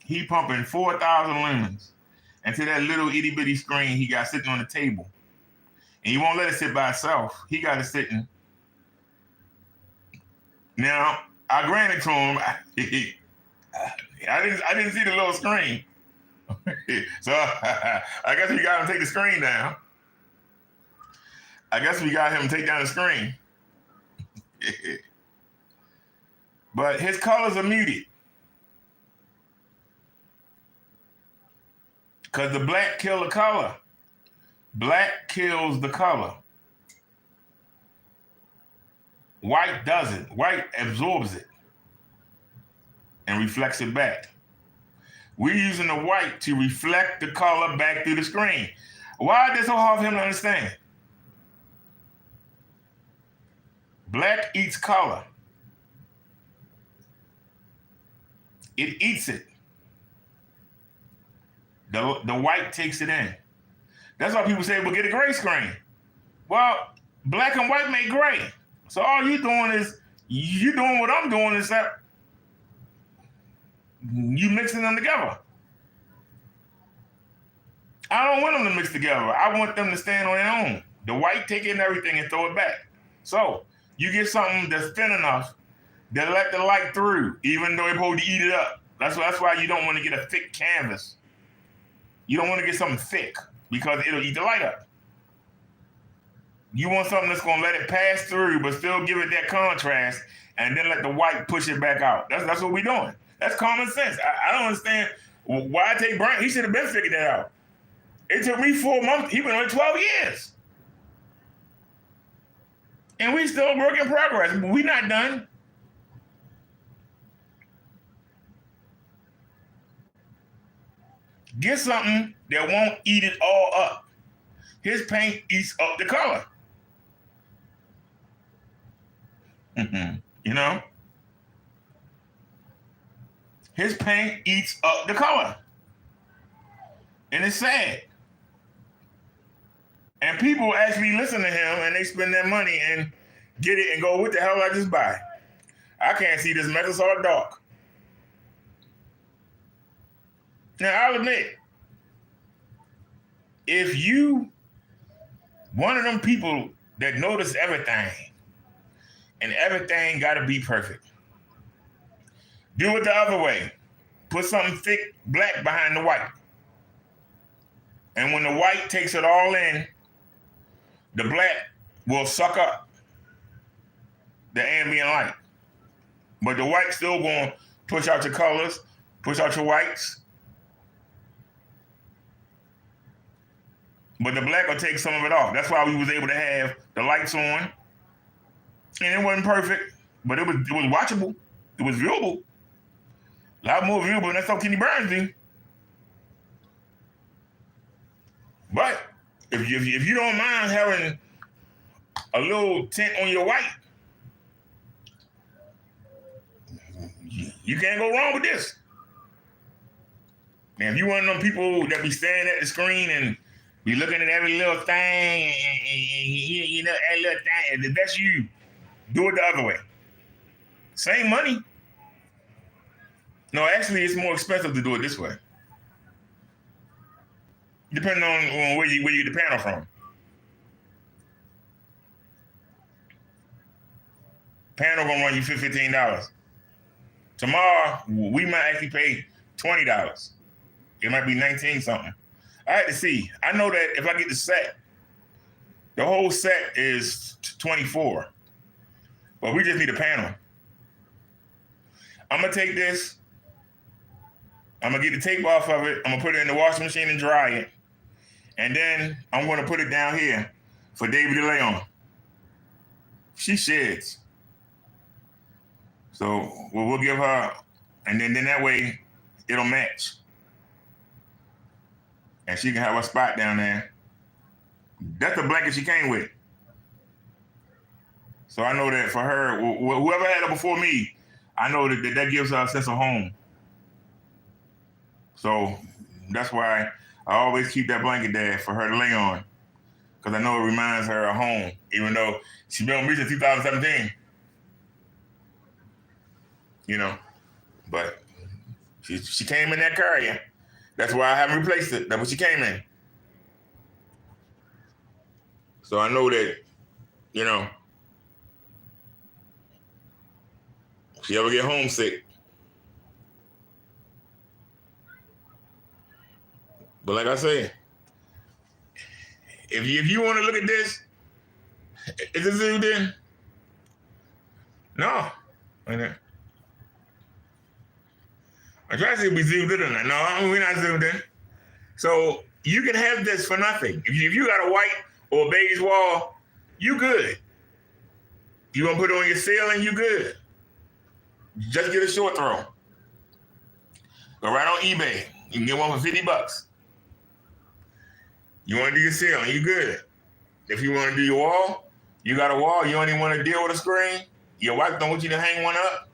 Speaker 1: He pumping 4,000 lumens into that little itty bitty screen he got sitting on the table. And he won't let it sit by itself. He got it sitting. Now, I granted to him, I didn't see the little screen. So I guess we got him to take the screen down. I guess we got him to take down the screen. But his colors are muted. Because the black kill the color. Black kills the color. White doesn't. White absorbs it and reflects it back. We're using the white to reflect the color back through the screen. Why is this so hard for him to understand? Black eats color. It eats it. The white takes it in. That's why people say, well, get a gray screen. Well, black and white make gray. So all you're doing is, you doing what I'm doing, is that you mixing them together. I don't want them to mix together. I want them to stand on their own. The white take in everything and throw it back. So you get something that's thin enough to let the light through, even though it's supposed to eat it up. That's why you don't want to get a thick canvas. You don't want to get something thick because it'll eat the light up. You want something that's going to let it pass through but still give it that contrast and then let the white push it back out. That's what we're doing. That's common sense. I don't understand why take Brian. He should have been figured that out. It took me 4 months. He been on 12 years. And we still work in progress. We're not done. Get something that won't eat it all up. His paint eats up the color. You know? His paint eats up the color. And it's sad. And people actually listen to him and they spend their money and get it and go, what the hell did I just buy? I can't see this metal, it's all dark. Now, I'll admit, if you one of them people that notice everything and everything got to be perfect, do it the other way. Put something thick black behind the white. And when the white takes it all in, the black will suck up the ambient light. But the white's still going to push out your colors, push out your whites. But the black will take some of it off. That's why we was able to have the lights on. And it wasn't perfect, but it was watchable. It was viewable. A lot more viewable than that stuff Kenny Burns do. But if you don't mind having a little tint on your white, you can't go wrong with this. Now, if you one of them people that be staring at the screen and be looking at every little thing, and you know, every little thing, and that's you, do it the other way. Same money. No, actually, it's more expensive to do it this way. Depending on where you get the panel from. Panel gonna run you $15. Tomorrow, we might actually pay $20. It might be 19 something. I had to see. I know that if I get the set, the whole set is 24. But we just need a panel. I'm gonna take this. I'm gonna get the tape off of it. I'm gonna put it in the washing machine and dry it. And then I'm gonna put it down here for David to lay on. She sheds. So we'll give her, and then that way it'll match. And she can have a spot down there. That's the blanket she came with. So I know that for her, whoever had her before me, I know that gives her a sense of home. So that's why I always keep that blanket there for her to lay on. Because I know it reminds her of home, even though she's been on me since 2017. You know, but she came in that carrier. That's why I haven't replaced it. That's what she came in. So I know that, you know, if she ever get homesick. But like I said, if you want to look at this, is it zoomed in? No. I'm trying to see if we zoomed in or not. No, we're not zoomed in. So you can have this for nothing. If you got a white or a beige wall, you good. You want to put it on your ceiling, you good. Just get a short throw. Go right on eBay. You can get one for $50. You want to do your ceiling, you good. If you want to do your wall, you got a wall. You don't even want to deal with a screen. Your wife don't want you to hang one up.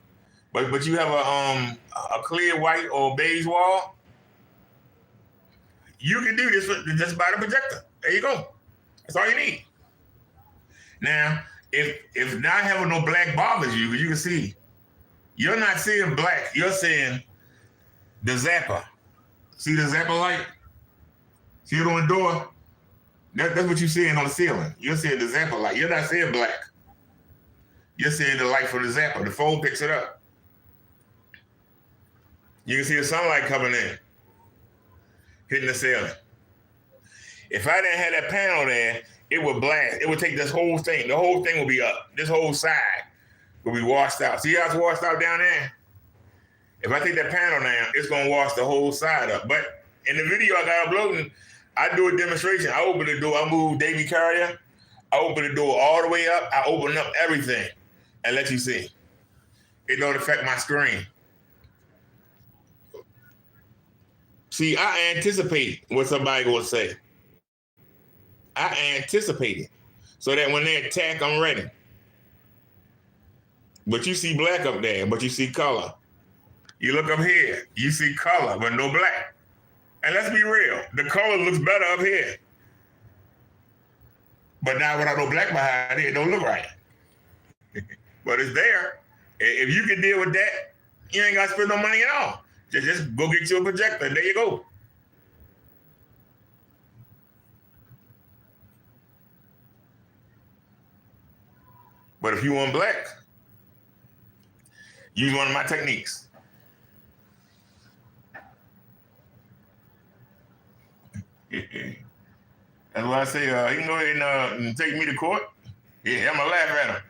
Speaker 1: But you have a clear white or beige wall. You can do this just by the projector. There you go. That's all you need. Now, if not having no black bothers you, you can see, you're not seeing black. You're seeing the zapper. See the zapper light? See it on the door? That's what you're seeing on the ceiling. You're seeing the zapper light. You're not seeing black. You're seeing the light from the zapper. The phone picks it up. You can see the sunlight coming in, hitting the ceiling. If I didn't have that panel there, it would blast. It would take this whole thing. The whole thing will be up. This whole side will be washed out. See how it's washed out down there? If I take that panel down, it's going to wash the whole side up. But in the video I got uploading, I do a demonstration. I open the door. I move Davy Carrier. I open the door all the way up. I open up everything and let you see. It don't affect my screen. See, I anticipate what somebody gonna say. I anticipate it so that when they attack, I'm ready. But you see black up there, but you see color. You look up here, you see color, but no black. And let's be real, the color looks better up here. But now without no black behind it, it don't look right. But it's there. If you can deal with that, you ain't gotta spend no money at all. Just go get you a projector, and there you go. But if you want black, use one of my techniques. That's why I say, you can go ahead and take me to court. Yeah, I'm gonna laugh at him.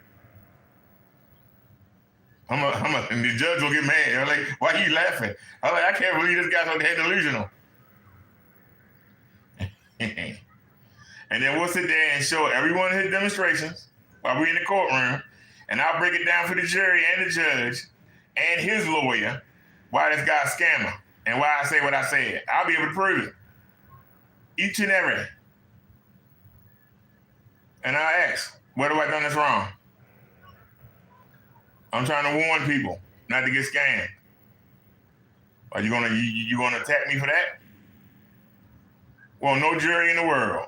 Speaker 1: And the judge will get mad. I'm like, why are you laughing? I'm like, I can't believe this guy's so damn delusional. And then we'll sit there and show everyone his demonstrations while we're in the courtroom, and I'll break it down for the jury and the judge and his lawyer why this guy's a scammer and why I say what I said. I'll be able to prove it. Each and every. And I ask, what have I done that's wrong? I'm trying to warn people not to get scammed. Are you gonna attack me for that? Well, no jury in the world.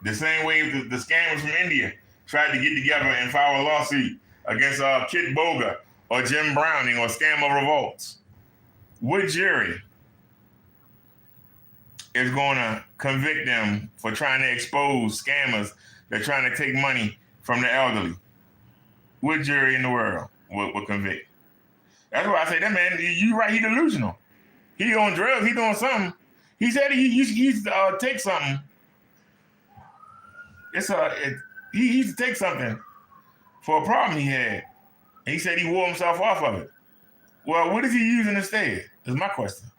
Speaker 1: The same way the scammers from India tried to get together and file a lawsuit against Kit Boga or Jim Browning or Scammer Revolts. What jury is going to convict them for trying to expose scammers that are trying to take money from the elderly? What jury in the world would convict? That's why I say that man, you right, he delusional. He on drugs, he doing something. He said he used to take something. He used to take something for a problem he had. And he said he wore himself off of it. Well, what is he using instead? Is my question.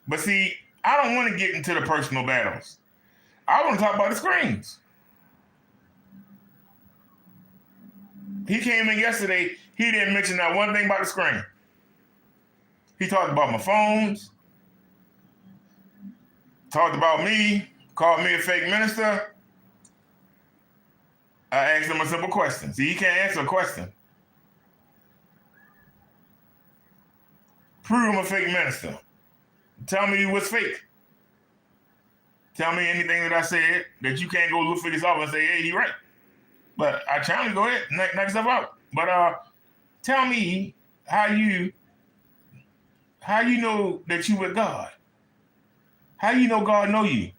Speaker 1: But see, I don't want to get into the personal battles. I want to talk about the screens. He came in yesterday, he didn't mention that one thing about the screen. He talked about my phones, talked about me, called me a fake minister. I asked him a simple question. See, he can't answer a question. Prove I'm a fake minister. Tell me what's fake. Tell me anything that I said that you can't go look for yourself and say, hey, he right. But I challenge you, go ahead, knock yourself out. But tell me how you know that you with God. How you know God know you?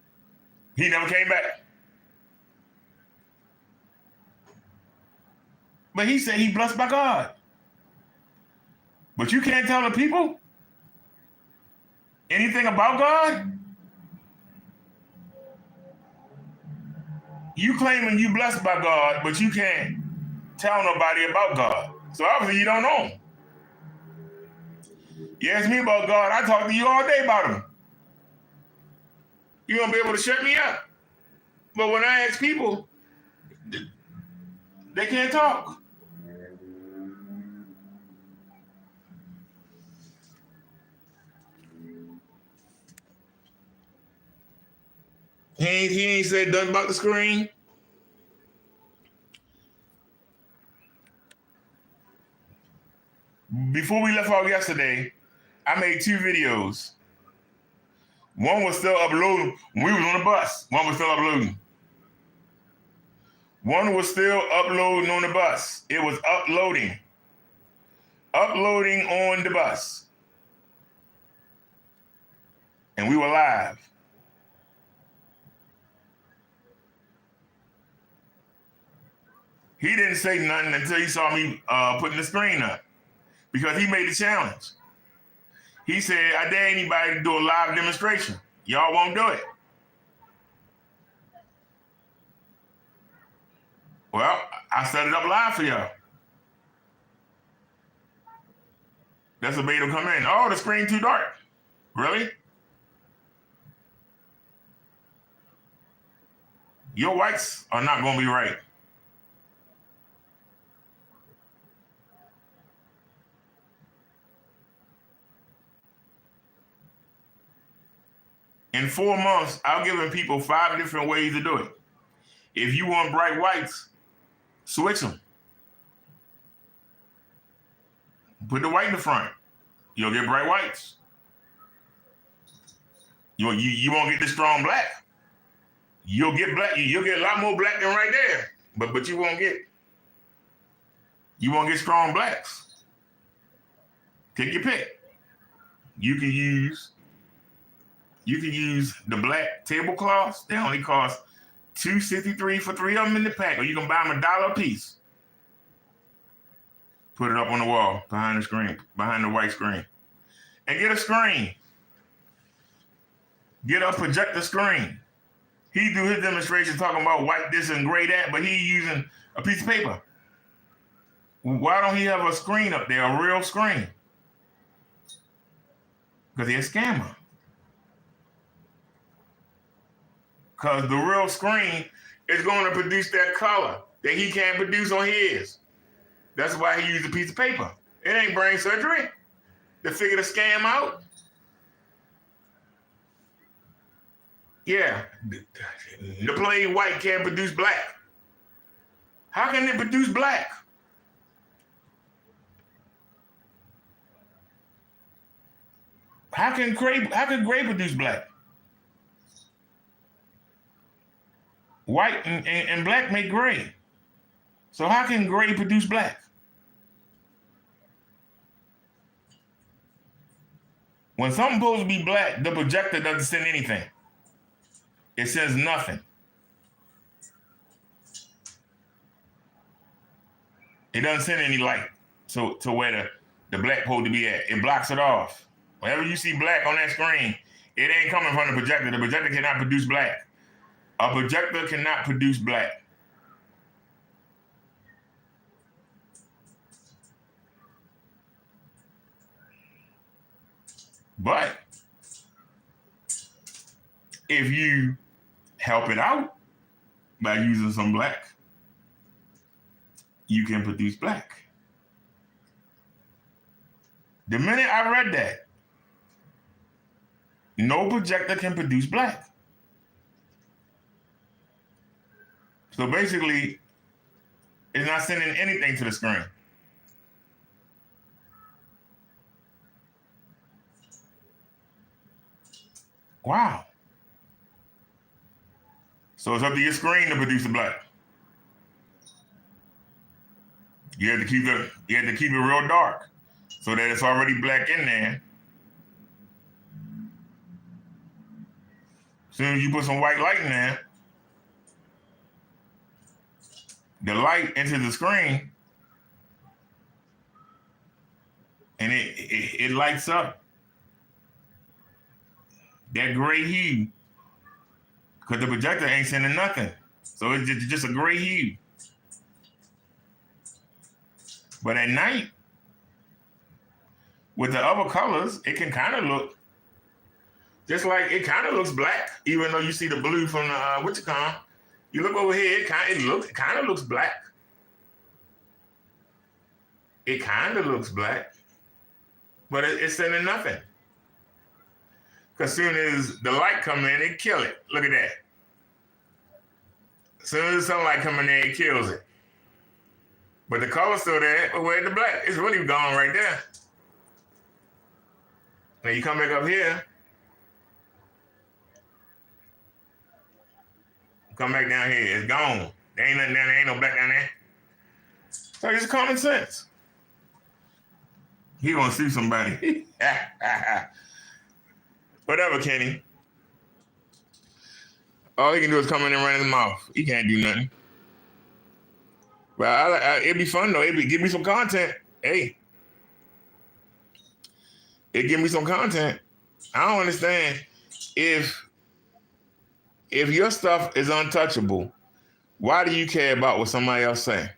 Speaker 1: He never came back. But he said he blessed by God. But you can't tell the people anything about God? You claiming you blessed by God, but you can't tell nobody about God. So obviously you don't know him. You ask me about God, I talk to you all day about him. You won't be able to shut me up. But when I ask people, they can't talk. He ain't said nothing about the screen. Before we left out yesterday, I made 2 videos. One was still uploading when we was on the bus. One was still uploading. One was still uploading on the bus. It was uploading. Uploading on the bus. And we were live. He didn't say nothing until he saw me putting the screen up because he made the challenge. He said, I dare anybody to do a live demonstration. Y'all won't do it. Well, I set it up live for y'all. That's what made him come in. Oh, the screen too dark. Really? Your whites are not going to be right. In 4 months, I've given people 5 different ways to do it. If you want bright whites, switch them. Put the white in the front. You'll get bright whites. You won't get the strong black. You'll get black. You'll get a lot more black than right there. But you won't get strong blacks. Take your pick. You can use the black tablecloths. They only cost $2.63 for 3 of them in the pack, or you can buy them $1 a piece. Put it up on the wall behind the screen, behind the white screen, and get a screen. Get a projector screen. He do his demonstration talking about white this and gray that, but he using a piece of paper. Why don't he have a screen up there, a real screen? Because he's a scammer. Because the real screen is going to produce that color that he can't produce on his. That's why he used a piece of paper. It ain't brain surgery to figure the scam out. Yeah, the plain white can't produce black. How can it produce black? How can gray produce black? White and black make gray. So how can gray produce black? When something's supposed to be black, the projector doesn't send anything. It sends nothing. It doesn't send any light to where the black supposed to be at. It blocks it off. Whenever you see black on that screen, it ain't coming from the projector. The projector cannot produce black. A projector cannot produce black. But if you help it out by using some black, you can produce black. The minute I read that, no projector can produce black. So basically, it's not sending anything to the screen. Wow. So it's up to your screen to produce the black. You have to keep it real dark so that it's already black in there. As soon as you put some white light in there, the light enters the screen and it lights up that gray hue because the projector ain't sending nothing. So it's just a gray hue. But at night, with the other colors, it can kind of look just like it kind of looks black, even though you see the blue from the You look over here, it kind of looks black. It kind of looks black, but it's sending nothing. Because as soon as the light come in, it kill it. Look at that. As soon as the sunlight come in there, it kills it. But the color's still there, but where's the black? It's really gone right there. Now you come back up here. Come back down here. It's gone. There ain't nothing down there. Ain't no black down there. So it's common sense. He gonna sue somebody. Whatever, Kenny. All he can do is come in and run his mouth. He can't do nothing. But it'd be fun though. Give me some content. Hey, it give me some content. I don't understand if your stuff is untouchable, why do you care about what somebody else say?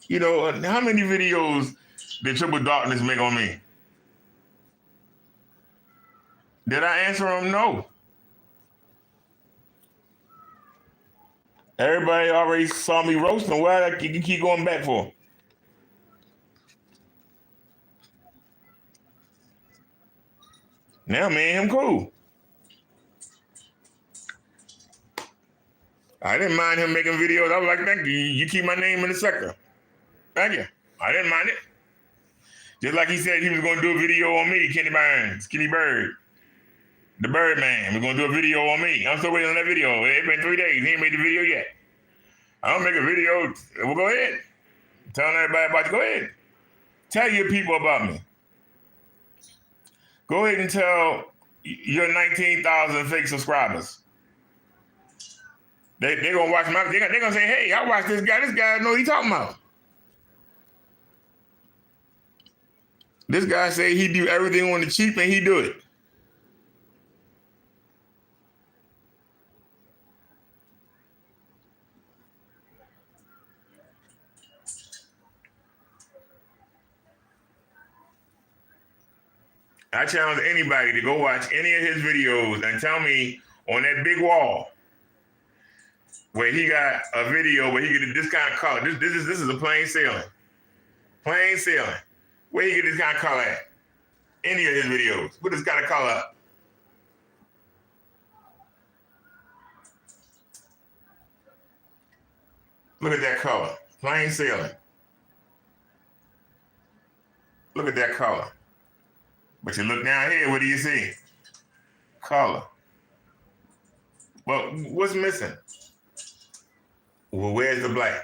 Speaker 1: You know, how many videos did Triple Darkness make on me? Did I answer them? No. Everybody already saw me roasting. Why you keep going back for? Now, man, him cool. I didn't mind him making videos. I was like, thank you. You keep my name in the sector. Thank you. I didn't mind it. Just like he said he was going to do a video on me, Kenny Burns, Kenny Bird, the Birdman. We're going to do a video on me. I'm still waiting on that video. It's been 3 days. He ain't made the video yet. I don't make a video. Well, go ahead. Telling everybody about you. Go ahead. Tell your people about me. Go ahead and tell your 19,000 fake subscribers. They gonna watch my. They gonna say, "Hey, I watch this guy. This guy know what he talking about." This guy say he do everything on the cheap and he do it. I challenge anybody to go watch any of his videos and tell me on that big wall where he got a video where he get this kind of color. This is a plain sailing. Plain sailing. Where he get this kind of color at? Any of his videos. Put this kind of color up. Look at that color. Plain sailing. Look at that color. But you look down here, what do you see? Color. Well, what's missing? Well, where's the black?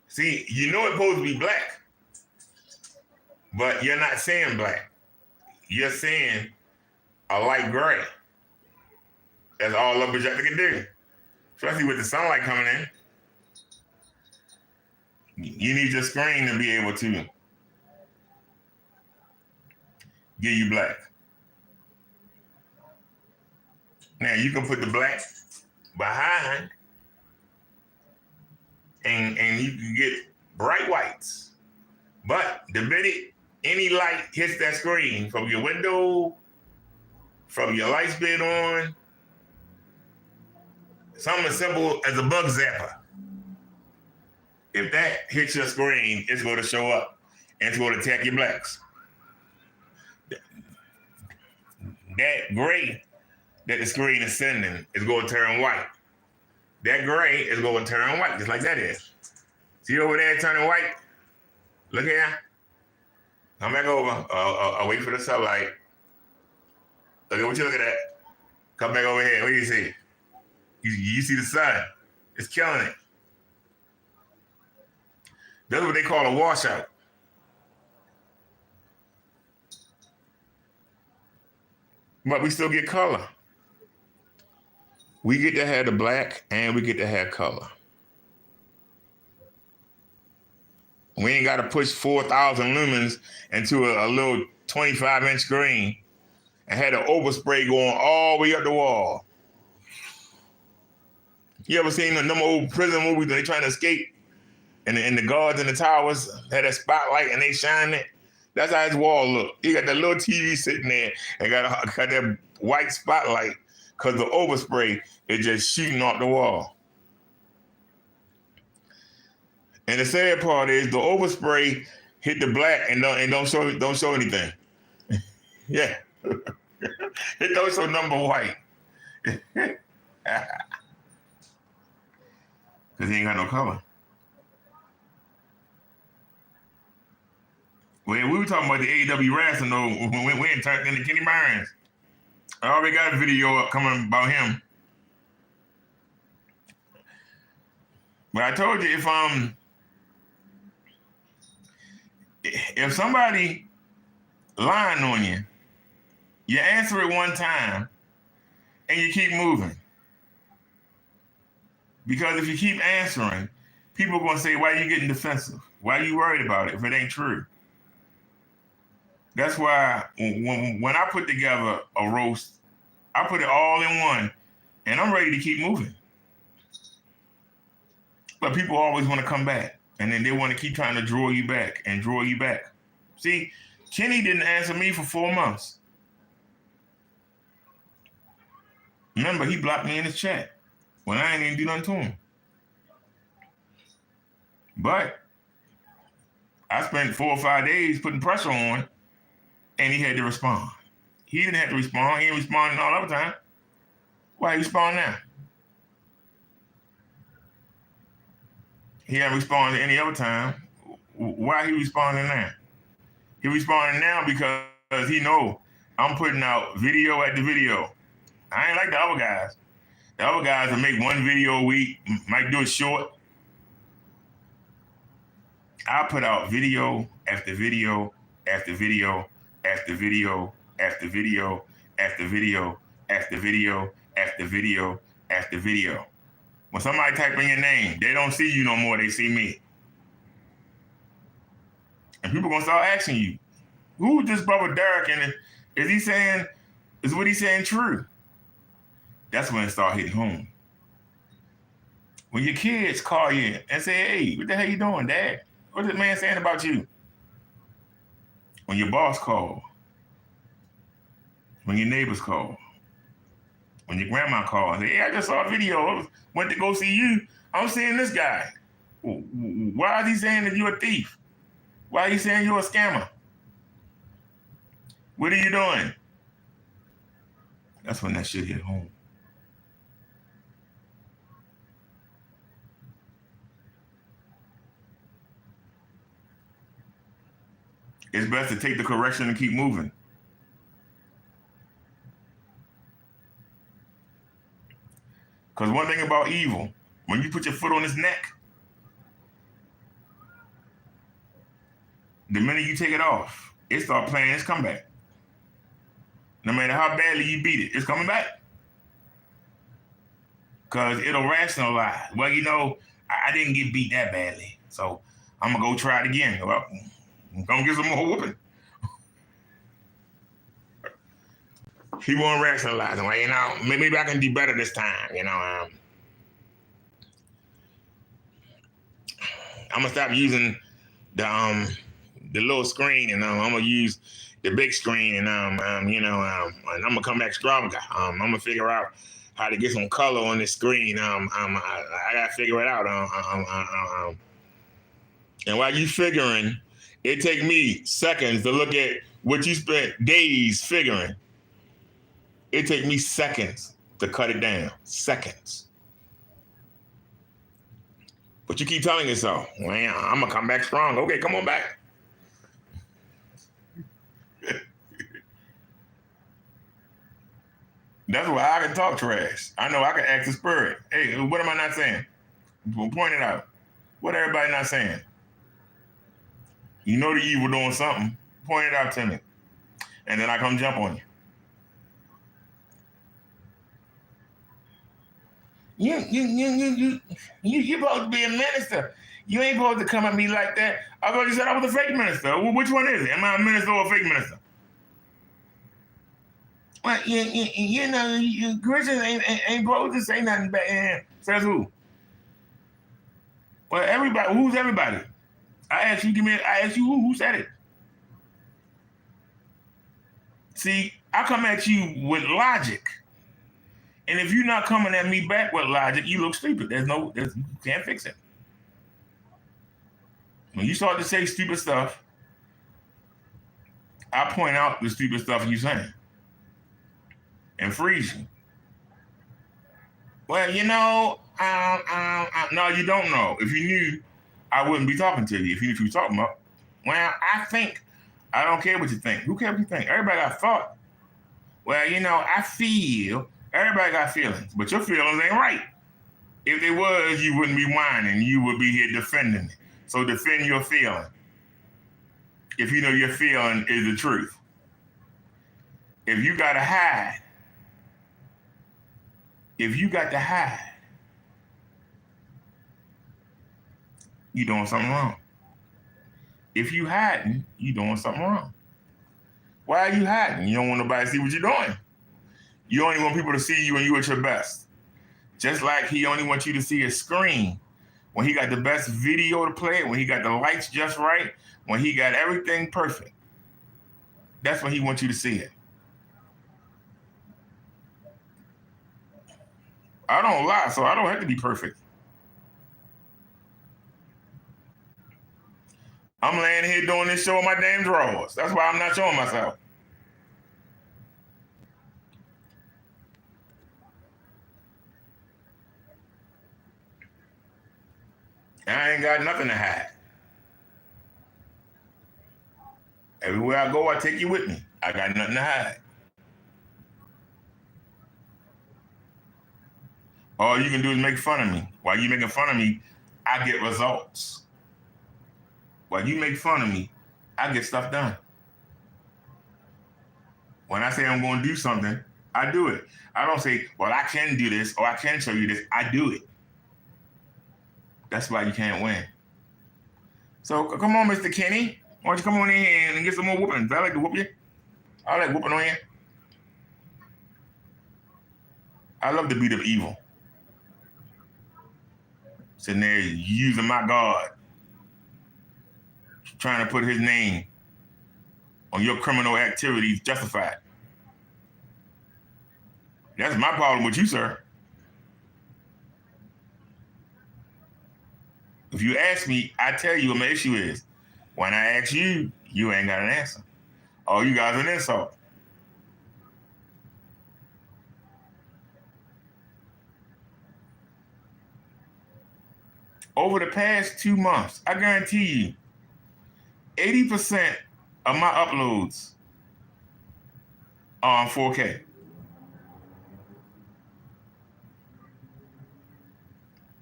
Speaker 1: See, you know it's supposed to be black, but you're not saying black. You're saying a light gray. That's all a projector can do, especially with the sunlight coming in. You need your screen to be able to give you black. Now you can put the black behind and you can get bright whites. But the minute any light hits that screen from your window, from your lights being on, something as simple as a bug zapper, if that hits your screen, it's going to show up and it's going to attack your blacks. That gray that the screen is sending is going to turn white. That gray is going to turn white, just like that is. See over there turning white? Look here. Come back over. I'll wait for the sunlight. Look at what you looking at. Come back over here. What do you see? You see the sun. It's killing it. That's what they call a washout. But we still get color. We get to have the black and we get to have color. We ain't got to push 4,000 lumens into a little 25-inch screen and had an overspray going all the way up the wall. You ever seen them old prison movies when they trying to escape and the guards in the towers had that spotlight and they shine it? That's how his wall look. You got that little TV sitting there and got that white spotlight because the overspray is just shooting off the wall. And the sad part is the overspray hit the black and don't show anything. Yeah. It don't show number white. Because he ain't got no color. When we were talking about the AEW wrestling, though, when we went turned into Kenny Burns, I already got a video up coming about him. But I told you if somebody lying on you, you answer it one time and you keep moving. Because if you keep answering, people are going to say, why are you getting defensive? Why are you worried about it if it ain't true? That's why when I put together a roast, I put it all in one, and I'm ready to keep moving. But people always want to come back, and then they want to keep trying to draw you back and draw you back. See, Kenny didn't answer me for 4 months. Remember, he blocked me in his chat when I ain't even do nothing to him. But I spent 4 or 5 days putting pressure on, and he had to respond. He didn't have to respond. He ain't responding all the time. Why he respond now? He hasn't responded any other time. Why he responding now? He responding now because he know I'm putting out video after video. I ain't like the other guys. The other guys will make one video a week, might do it short. I put out video after video after video after video after video after video after video after video That's the video. When somebody type in your name, they don't see you no more, they see me. And people gonna start asking you, who's this brother Derrick, and is what he's saying true? That's when it start hitting home. When your kids call you and say, hey, what the hell you doing, Dad? What's this man saying about you? When your boss call, when your neighbors call, when your grandma call and say, hey, I just saw a video, went to go see you, I'm seeing this guy. Why is he saying that you're a thief? Why are you saying you're a scammer? What are you doing? That's when that shit hit home. It's best to take the correction and keep moving. Because one thing about evil, when you put your foot on his neck, the minute you take it off, it starts playing its comeback. No matter how badly you beat it, it's coming back. Because it'll rationalize. Well, you know, I didn't get beat that badly, so I'm going to go try it again. Well, I'm going to get some more whooping. He won't rationalize. Well, you know, maybe I can do better this time, you know. I'm going to stop using the little screen, and I'm going to use the big screen, and and I'm going to come back stronger. I'm going to figure out how to get some color on this screen. I got to figure it out. And while you figuring, it take me seconds to look at what you spent days figuring. It take me seconds to cut it down. Seconds. But you keep telling yourself, well, I'm going to come back strong. Okay, come on back. That's why I can talk trash. I know I can act the spirit. Hey, what am I not saying? Point it out. What everybody not saying? You know the evil doing something. Point it out to me. And then I come jump on you. You're supposed to be a minister. You ain't supposed to come at me like that. I thought you said I was a fake minister. Well, which one is it? Am I a minister or a fake minister? Well, you know, Christians ain't supposed to say nothing bad. Says who? Well, everybody. Who's everybody? I asked you who said it. See, I come at you with logic. And if you're not coming at me back with logic, you look stupid. You can't fix it. When you start to say stupid stuff, I point out the stupid stuff you're saying and freeze you. Well, you know, no, you don't know. If you knew, I wouldn't be talking to you. If you knew what you were talking about. Well, I don't care what you think. Who cares what you think? Everybody got thought. Well, you know, I feel. Everybody got feelings, but your feelings ain't right. If they was, you wouldn't be whining. You would be here defending it. So defend your feeling. If you know your feeling is the truth. If you got to hide, you doing something wrong. If you hiding, you doing something wrong. Why are you hiding? You don't want nobody to see what you're doing. You only want people to see you when you at your best. Just like he only wants you to see his screen when he got the best video to play, when he got the lights just right, when he got everything perfect. That's when he wants you to see it. I don't lie, so I don't have to be perfect. I'm laying here doing this show in my damn drawers. That's why I'm not showing myself. I ain't got nothing to hide. Everywhere I go, I take you with me. I got nothing to hide. All you can do is make fun of me. While you making fun of me, I get results. While you make fun of me, I get stuff done. When I say I'm going to do something, I do it. I don't say, well, I can do this or I can show you this. I do it. That's why you can't win. So come on, Mr. Kenny. Why don't you come on in here and get some more whooping? I like to whoop you. I like whooping on you. I love to beat up evil. Sitting there using my God, trying to put his name on your criminal activities justified. That's my problem with you, sir. If you ask me, I tell you what my issue is. When I ask you, you ain't got an answer. All you guys are an insult. Over the past 2 months, I guarantee you, 80% of my uploads are on 4K.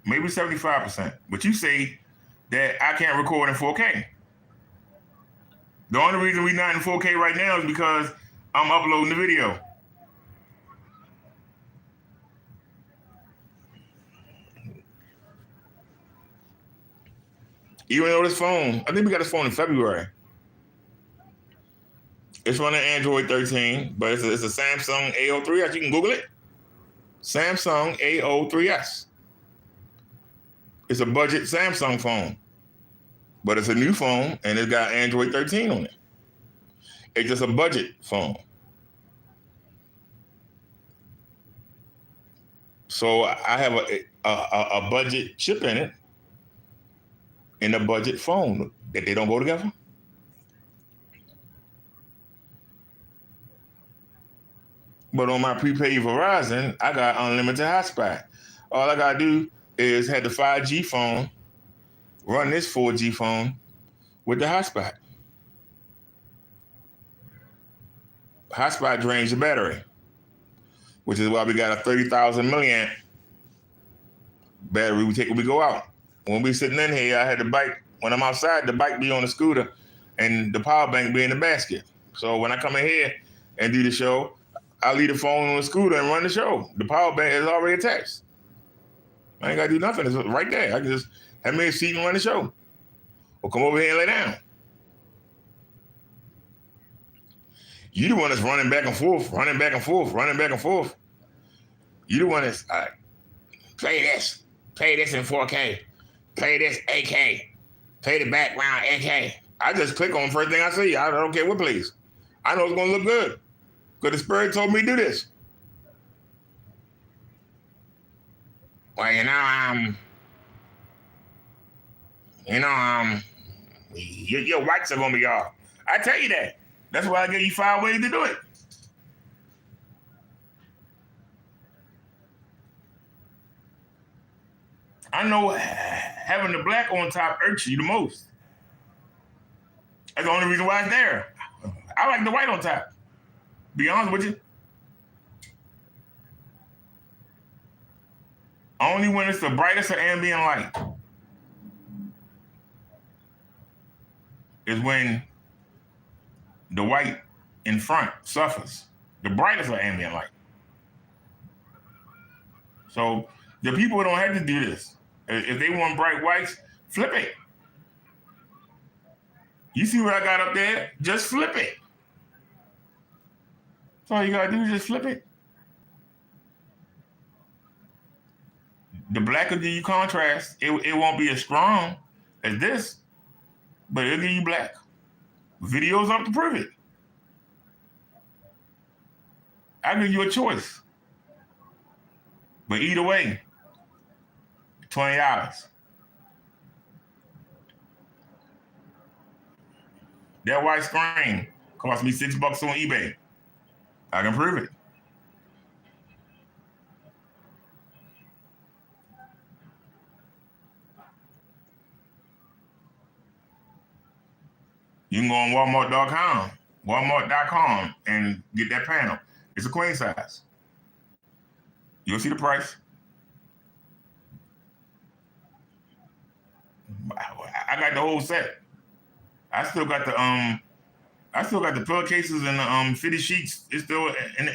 Speaker 1: Maybe 75%. But you say that I can't record in 4K. The only reason we're not in 4K right now is because I'm uploading the video. Even though this phone, I think we got this phone in February. It's running Android 13, but it's a Samsung A03S. You can Google it. Samsung A03S. It's a budget Samsung phone, but it's a new phone and it's got Android 13 on it. It's just a budget phone. So I have a budget chip in it and a budget phone that they don't go together. But on my prepaid Verizon, I got unlimited hotspot. All I gotta do is have the 5G phone, run this 4G phone with the hotspot. Hotspot drains your battery, which is why we got a 30,000 milliamp battery we take when we go out. When we sitting in here, I had the bike. When I'm outside, the bike be on the scooter and the power bank be in the basket. So when I come in here and do the show, I leave the phone on the scooter and run the show. The power bank is already attached. I ain't got to do nothing. It's right there. I can just have me a seat and run the show. Or come over here and lay down. You the one that's running back and forth, running back and forth, running back and forth. You the one that's, play this in 4K, play this 8K, play the background 8K. I just click on the first thing I see. I don't care what plays. I know it's going to look good because the Spirit told me to do this. Well, your whites are going to be off. I tell you that. That's why I gave you 5 ways to do it. I know having the black on top irks you the most. That's the only reason why it's there. I like the white on top. Be honest with you. Only when it's the brightest of ambient light is when the white in front suffers. The brightest of ambient light. So the people don't have to do this. If they want bright whites, flip it. You see what I got up there? Just flip it. That's all you gotta do is just flip it. The blacker give you contrast. It won't be as strong as this, but it'll give you black. Videos up to prove it. I give you a choice. But either way, $20. That white screen cost me $6 on eBay. I can prove it. You can go on Walmart.com and get that panel. It's a queen size. You'll see the price. I got the whole set. I still got the I still got the pillowcases and the fitted sheets. It's still in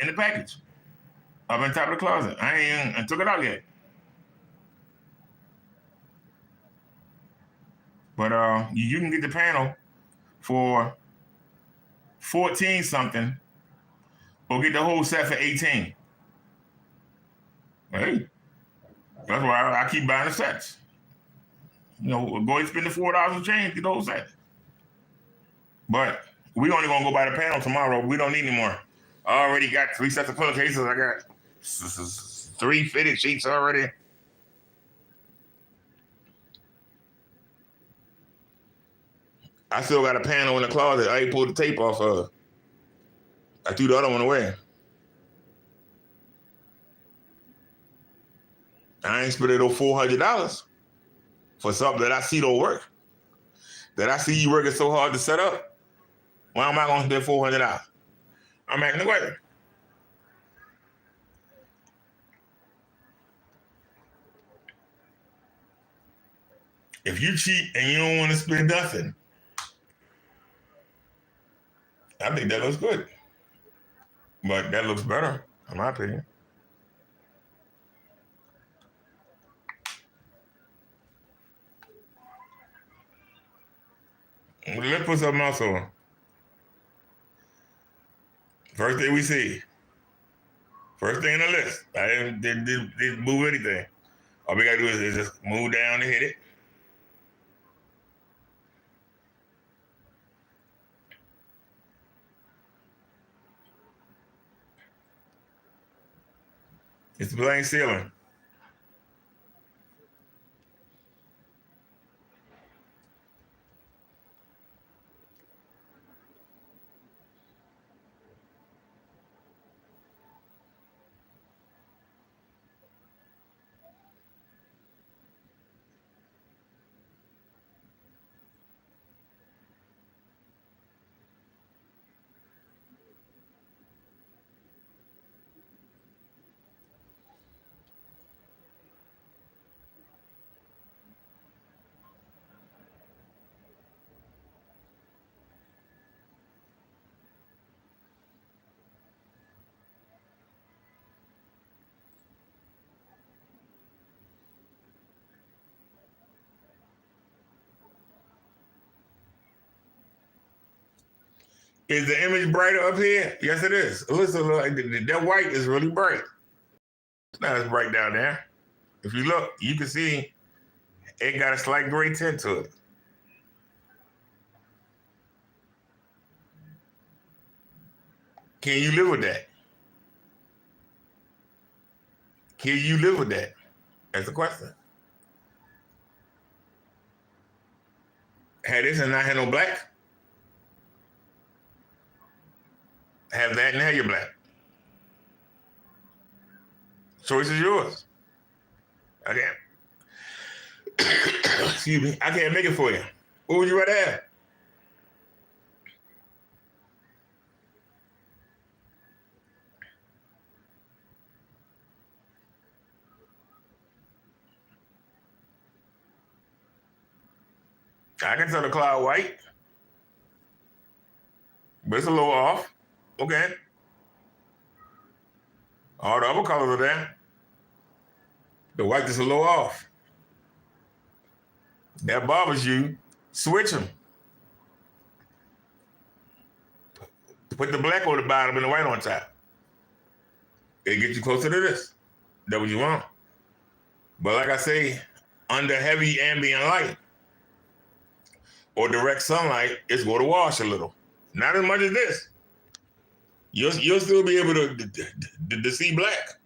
Speaker 1: the package up on top of the closet. I ain't took it out yet. But you can get the panel for 14 something, or get the whole set for 18. Hey, that's why I keep buying the sets. You know, go ahead and spend the $4 and change, get the whole set. But we only gonna go buy the panel tomorrow. We don't need any more. I already got 3 sets of pillowcases. I got 3 fitted sheets already. I still got a panel in the closet. I ain't pulled the tape off of. I threw the other one away. I ain't spending those $400 for something that I see don't work. That I see you working so hard to set up. Why am I gonna spend $400? I'm acting away. If you cheat and you don't want to spend nothing, I think that looks good. But that looks better, in my opinion. Let's put something else on. First thing we see. First thing in the list. I didn't move anything. All we gotta do is just move down and hit it. It's the blank ceiling. Is the image brighter up here? Yes, it is. Listen, that white is really bright. It's not as bright down there. If you look, you can see it got a slight gray tint to it. Can you live with that? Can you live with that? That's the question. Had this and not had no black? Have that and have your black. Choice is yours. I can't. Excuse me. I can't make it for you. What would you rather have? I can tell the cloud white, but it's a little off. Okay. All the other colors are there. The white is a little off. That bothers you. Switch them. Put the black on the bottom and the white on top. It gets you closer to this. That's what you want. But like I say, under heavy ambient light or direct sunlight, it's going to wash a little. Not as much as this. You'll still be able to see black.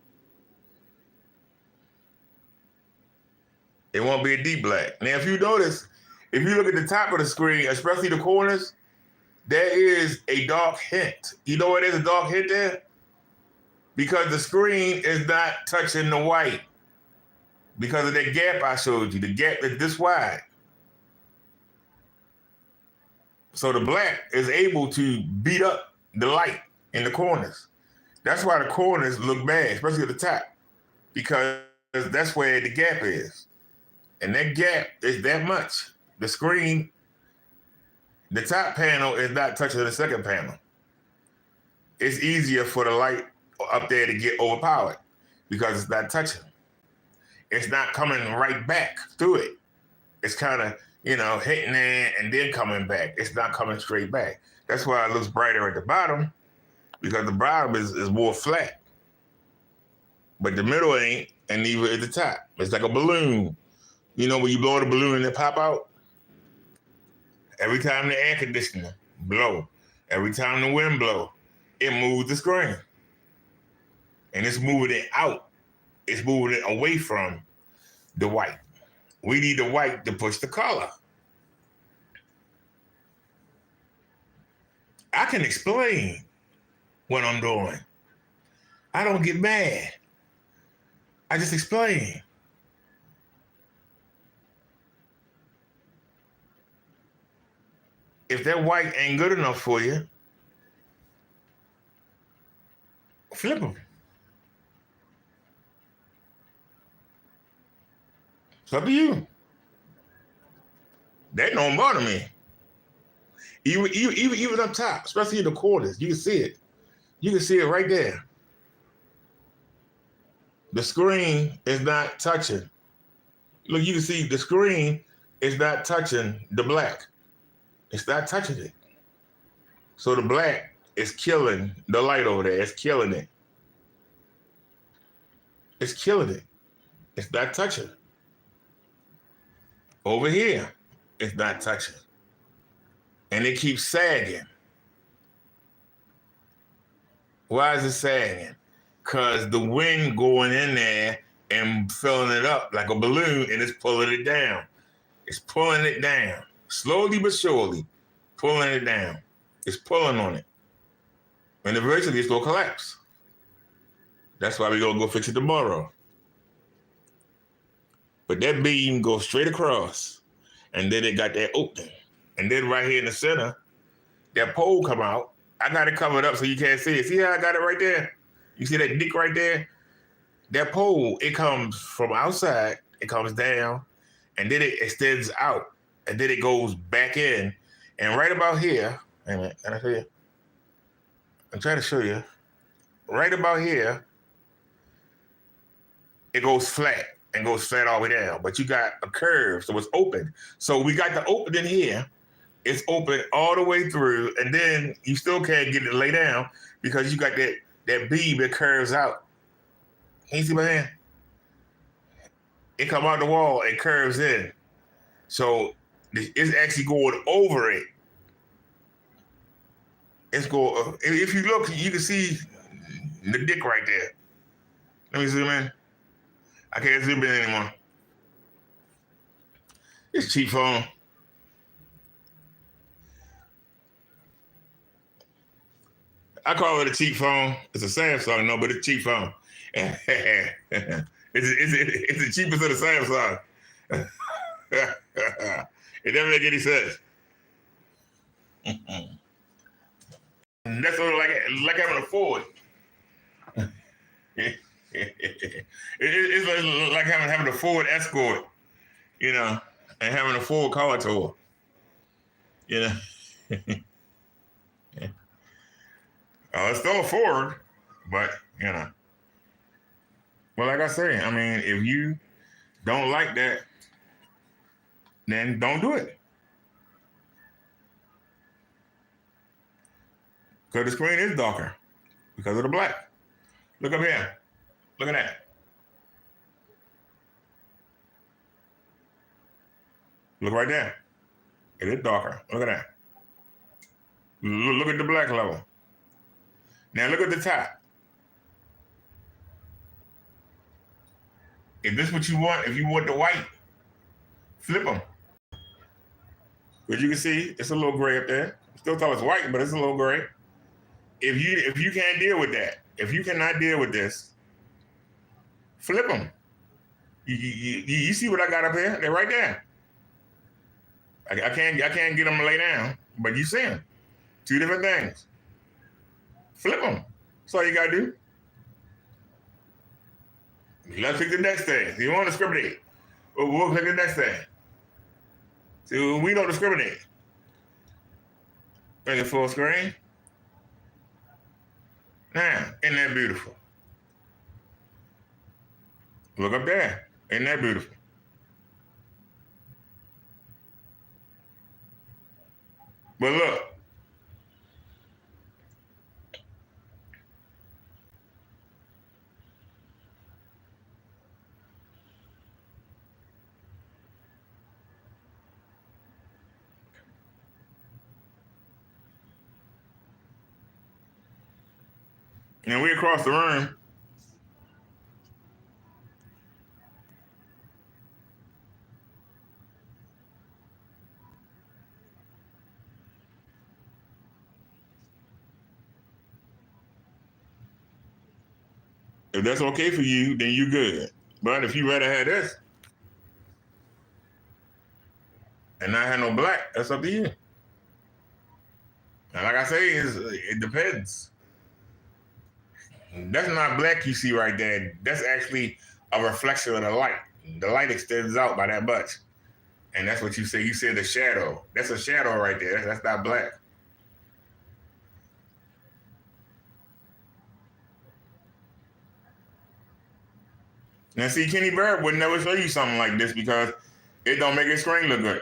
Speaker 1: It won't be a deep black. Now, if you notice, if you look at the top of the screen, especially the corners, there is a dark hint. You know why there's a dark hint there? Because the screen is not touching the white. Because of that gap I showed you. The gap is this wide. So the black is able to beat up the light in the corners. That's why the corners look bad, especially at the top. Because that's where the gap is. And that gap is that much. The screen The top panel is not touching the second panel. It's easier for the light up there to get overpowered because it's not touching. It's not coming right back through it. It's kind of, hitting it and then coming back. It's not coming straight back. That's why it looks brighter at the bottom, because the bottom is more flat. But the middle ain't, and neither is the top. It's like a balloon. When you blow the balloon and it pop out? Every time the air conditioner blow, every time the wind blow, it moves the screen. And it's moving it out. It's moving it away from the white. We need the white to push the color. I can explain what I'm doing. I don't get mad. I just explain. If that white ain't good enough for you, flip them. It's up to you. That don't bother me. Even up top, especially in the corners, you can see it. You can see it right there. The screen is not touching. Look, you can see the screen is not touching the black. It's not touching it. So the black is killing the light over there. It's killing it. It's killing it. It's not touching. Over here, it's not touching. And it keeps sagging. Why is it sagging? Because the wind going in there and filling it up like a balloon, and it's pulling it down. It's pulling it down. Slowly but surely, pulling it down. It's pulling on it. And eventually it's going to collapse. That's why we're going to go fix it tomorrow. But that beam goes straight across. And then it got that opening. And then right here in the center, that pole come out. I got it covered up so you can't see it. See how I got it right there? You see that dick right there? That pole, it comes from outside, it comes down, and then it extends out. And then it goes back in. And right about here, wait a minute, can I show you? I'm trying to show you. Right about here, it goes flat and goes flat all the way down. But you got a curve, so it's open. So we got the opening here. It's open all the way through, and then you still can't get it to lay down because you got that beam that curves out. Can you see my hand? It come out the wall and curves in. So it's actually going over it. It's going, if you look, you can see the dick right there. Let me zoom in. I can't zoom in anymore. It's cheap phone. I call it a cheap phone. It's a Samsung, no, but it's a cheap phone. It's the cheapest of the Samsung. It doesn't make any sense. That's sort of like having a Ford. It's like having a Ford Escort, and having a Ford car tour. It's still a Ford, but, Well, like I say, if you don't like that, then don't do it. Because the screen is darker because of the black. Look up here. Look at that. Look right there. It is darker. Look at that. Look at the black level. Now look at the top. If this is what you want, if you want the white, flip them. But you can see it's a little gray up there. Still thought it's white, but it's a little gray. If you can't deal with that, if you cannot deal with this, flip them. You see what I got up here? They're right there. I can't get them to lay down, but you see them. Two different things. Flip them. That's all you gotta do. Let's pick the next thing. You want to discriminate? We'll pick the next thing. See, we don't discriminate. Make it full screen. Now, isn't that beautiful? Look up there. Isn't that beautiful? But look. And we across the room. If that's okay for you, then you good. But if you rather have this and not have no black, that's up to you. And like I say, it depends. That's not black you see right there. That's actually a reflection of the light. The light extends out by that much. And that's what you say. You said the shadow. That's a shadow right there. That's not black. Now see, Kenny Barrett would never show you something like this because it don't make his screen look good.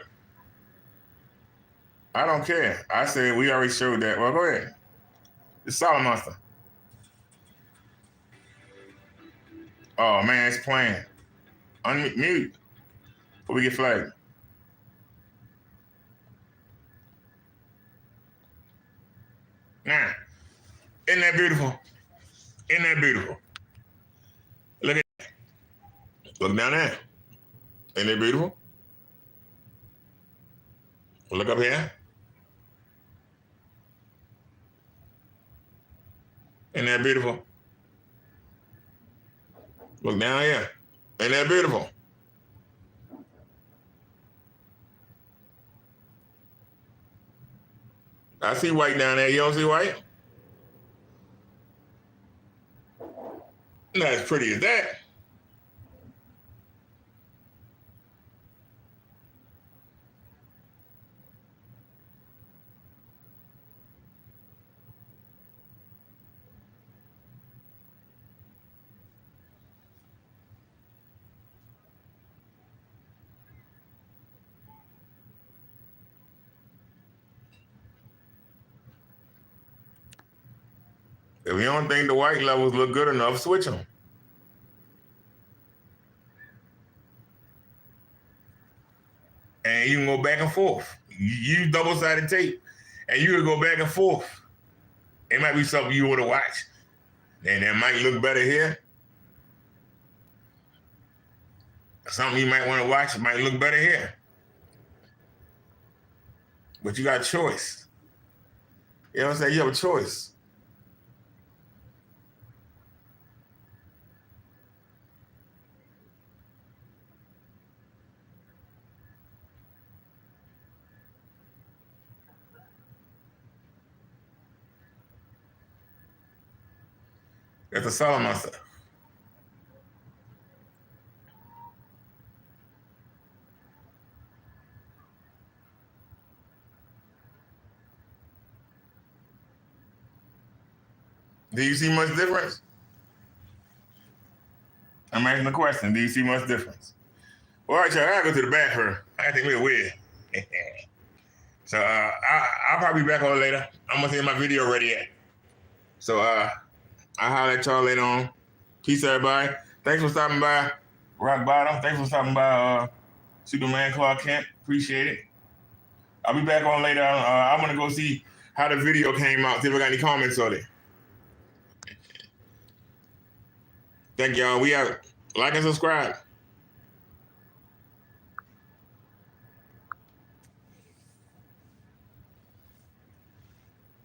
Speaker 1: I don't care. I said we already showed that. Well, go ahead. It's Solid Monster. Oh man, it's playing. Unmute. Before we get flagged. Now, isn't that beautiful? Isn't that beautiful? Look at that. Look down there. Isn't that beautiful? Look up here. Isn't that beautiful? Look down here. Ain't that beautiful? I see white down there. You don't see white? Not as pretty as that. If you don't think the white levels look good enough, switch them. And you can go back and forth. You use double-sided tape, and you can go back and forth. It might be something you want to watch. And it might look better here. Something you might want to watch might look better here. But you got a choice. You know what I'm saying? You have a choice. That's a Solid Monster. Do you see much difference? I'm asking the question. Do you see much difference? Well, all right, y'all. I gotta go to the bathroom. I think we're weird. So I'll probably be back on later. I'm gonna see my video ready yet. So I'll holler at y'all later on. Peace, everybody. Thanks for stopping by Rock Bottom. Thanks for stopping by Superman Clark Kent. Appreciate it. I'll be back on later. I'm gonna go see how the video came out. See if I got any comments on it. Thank y'all. We out. Like and subscribe.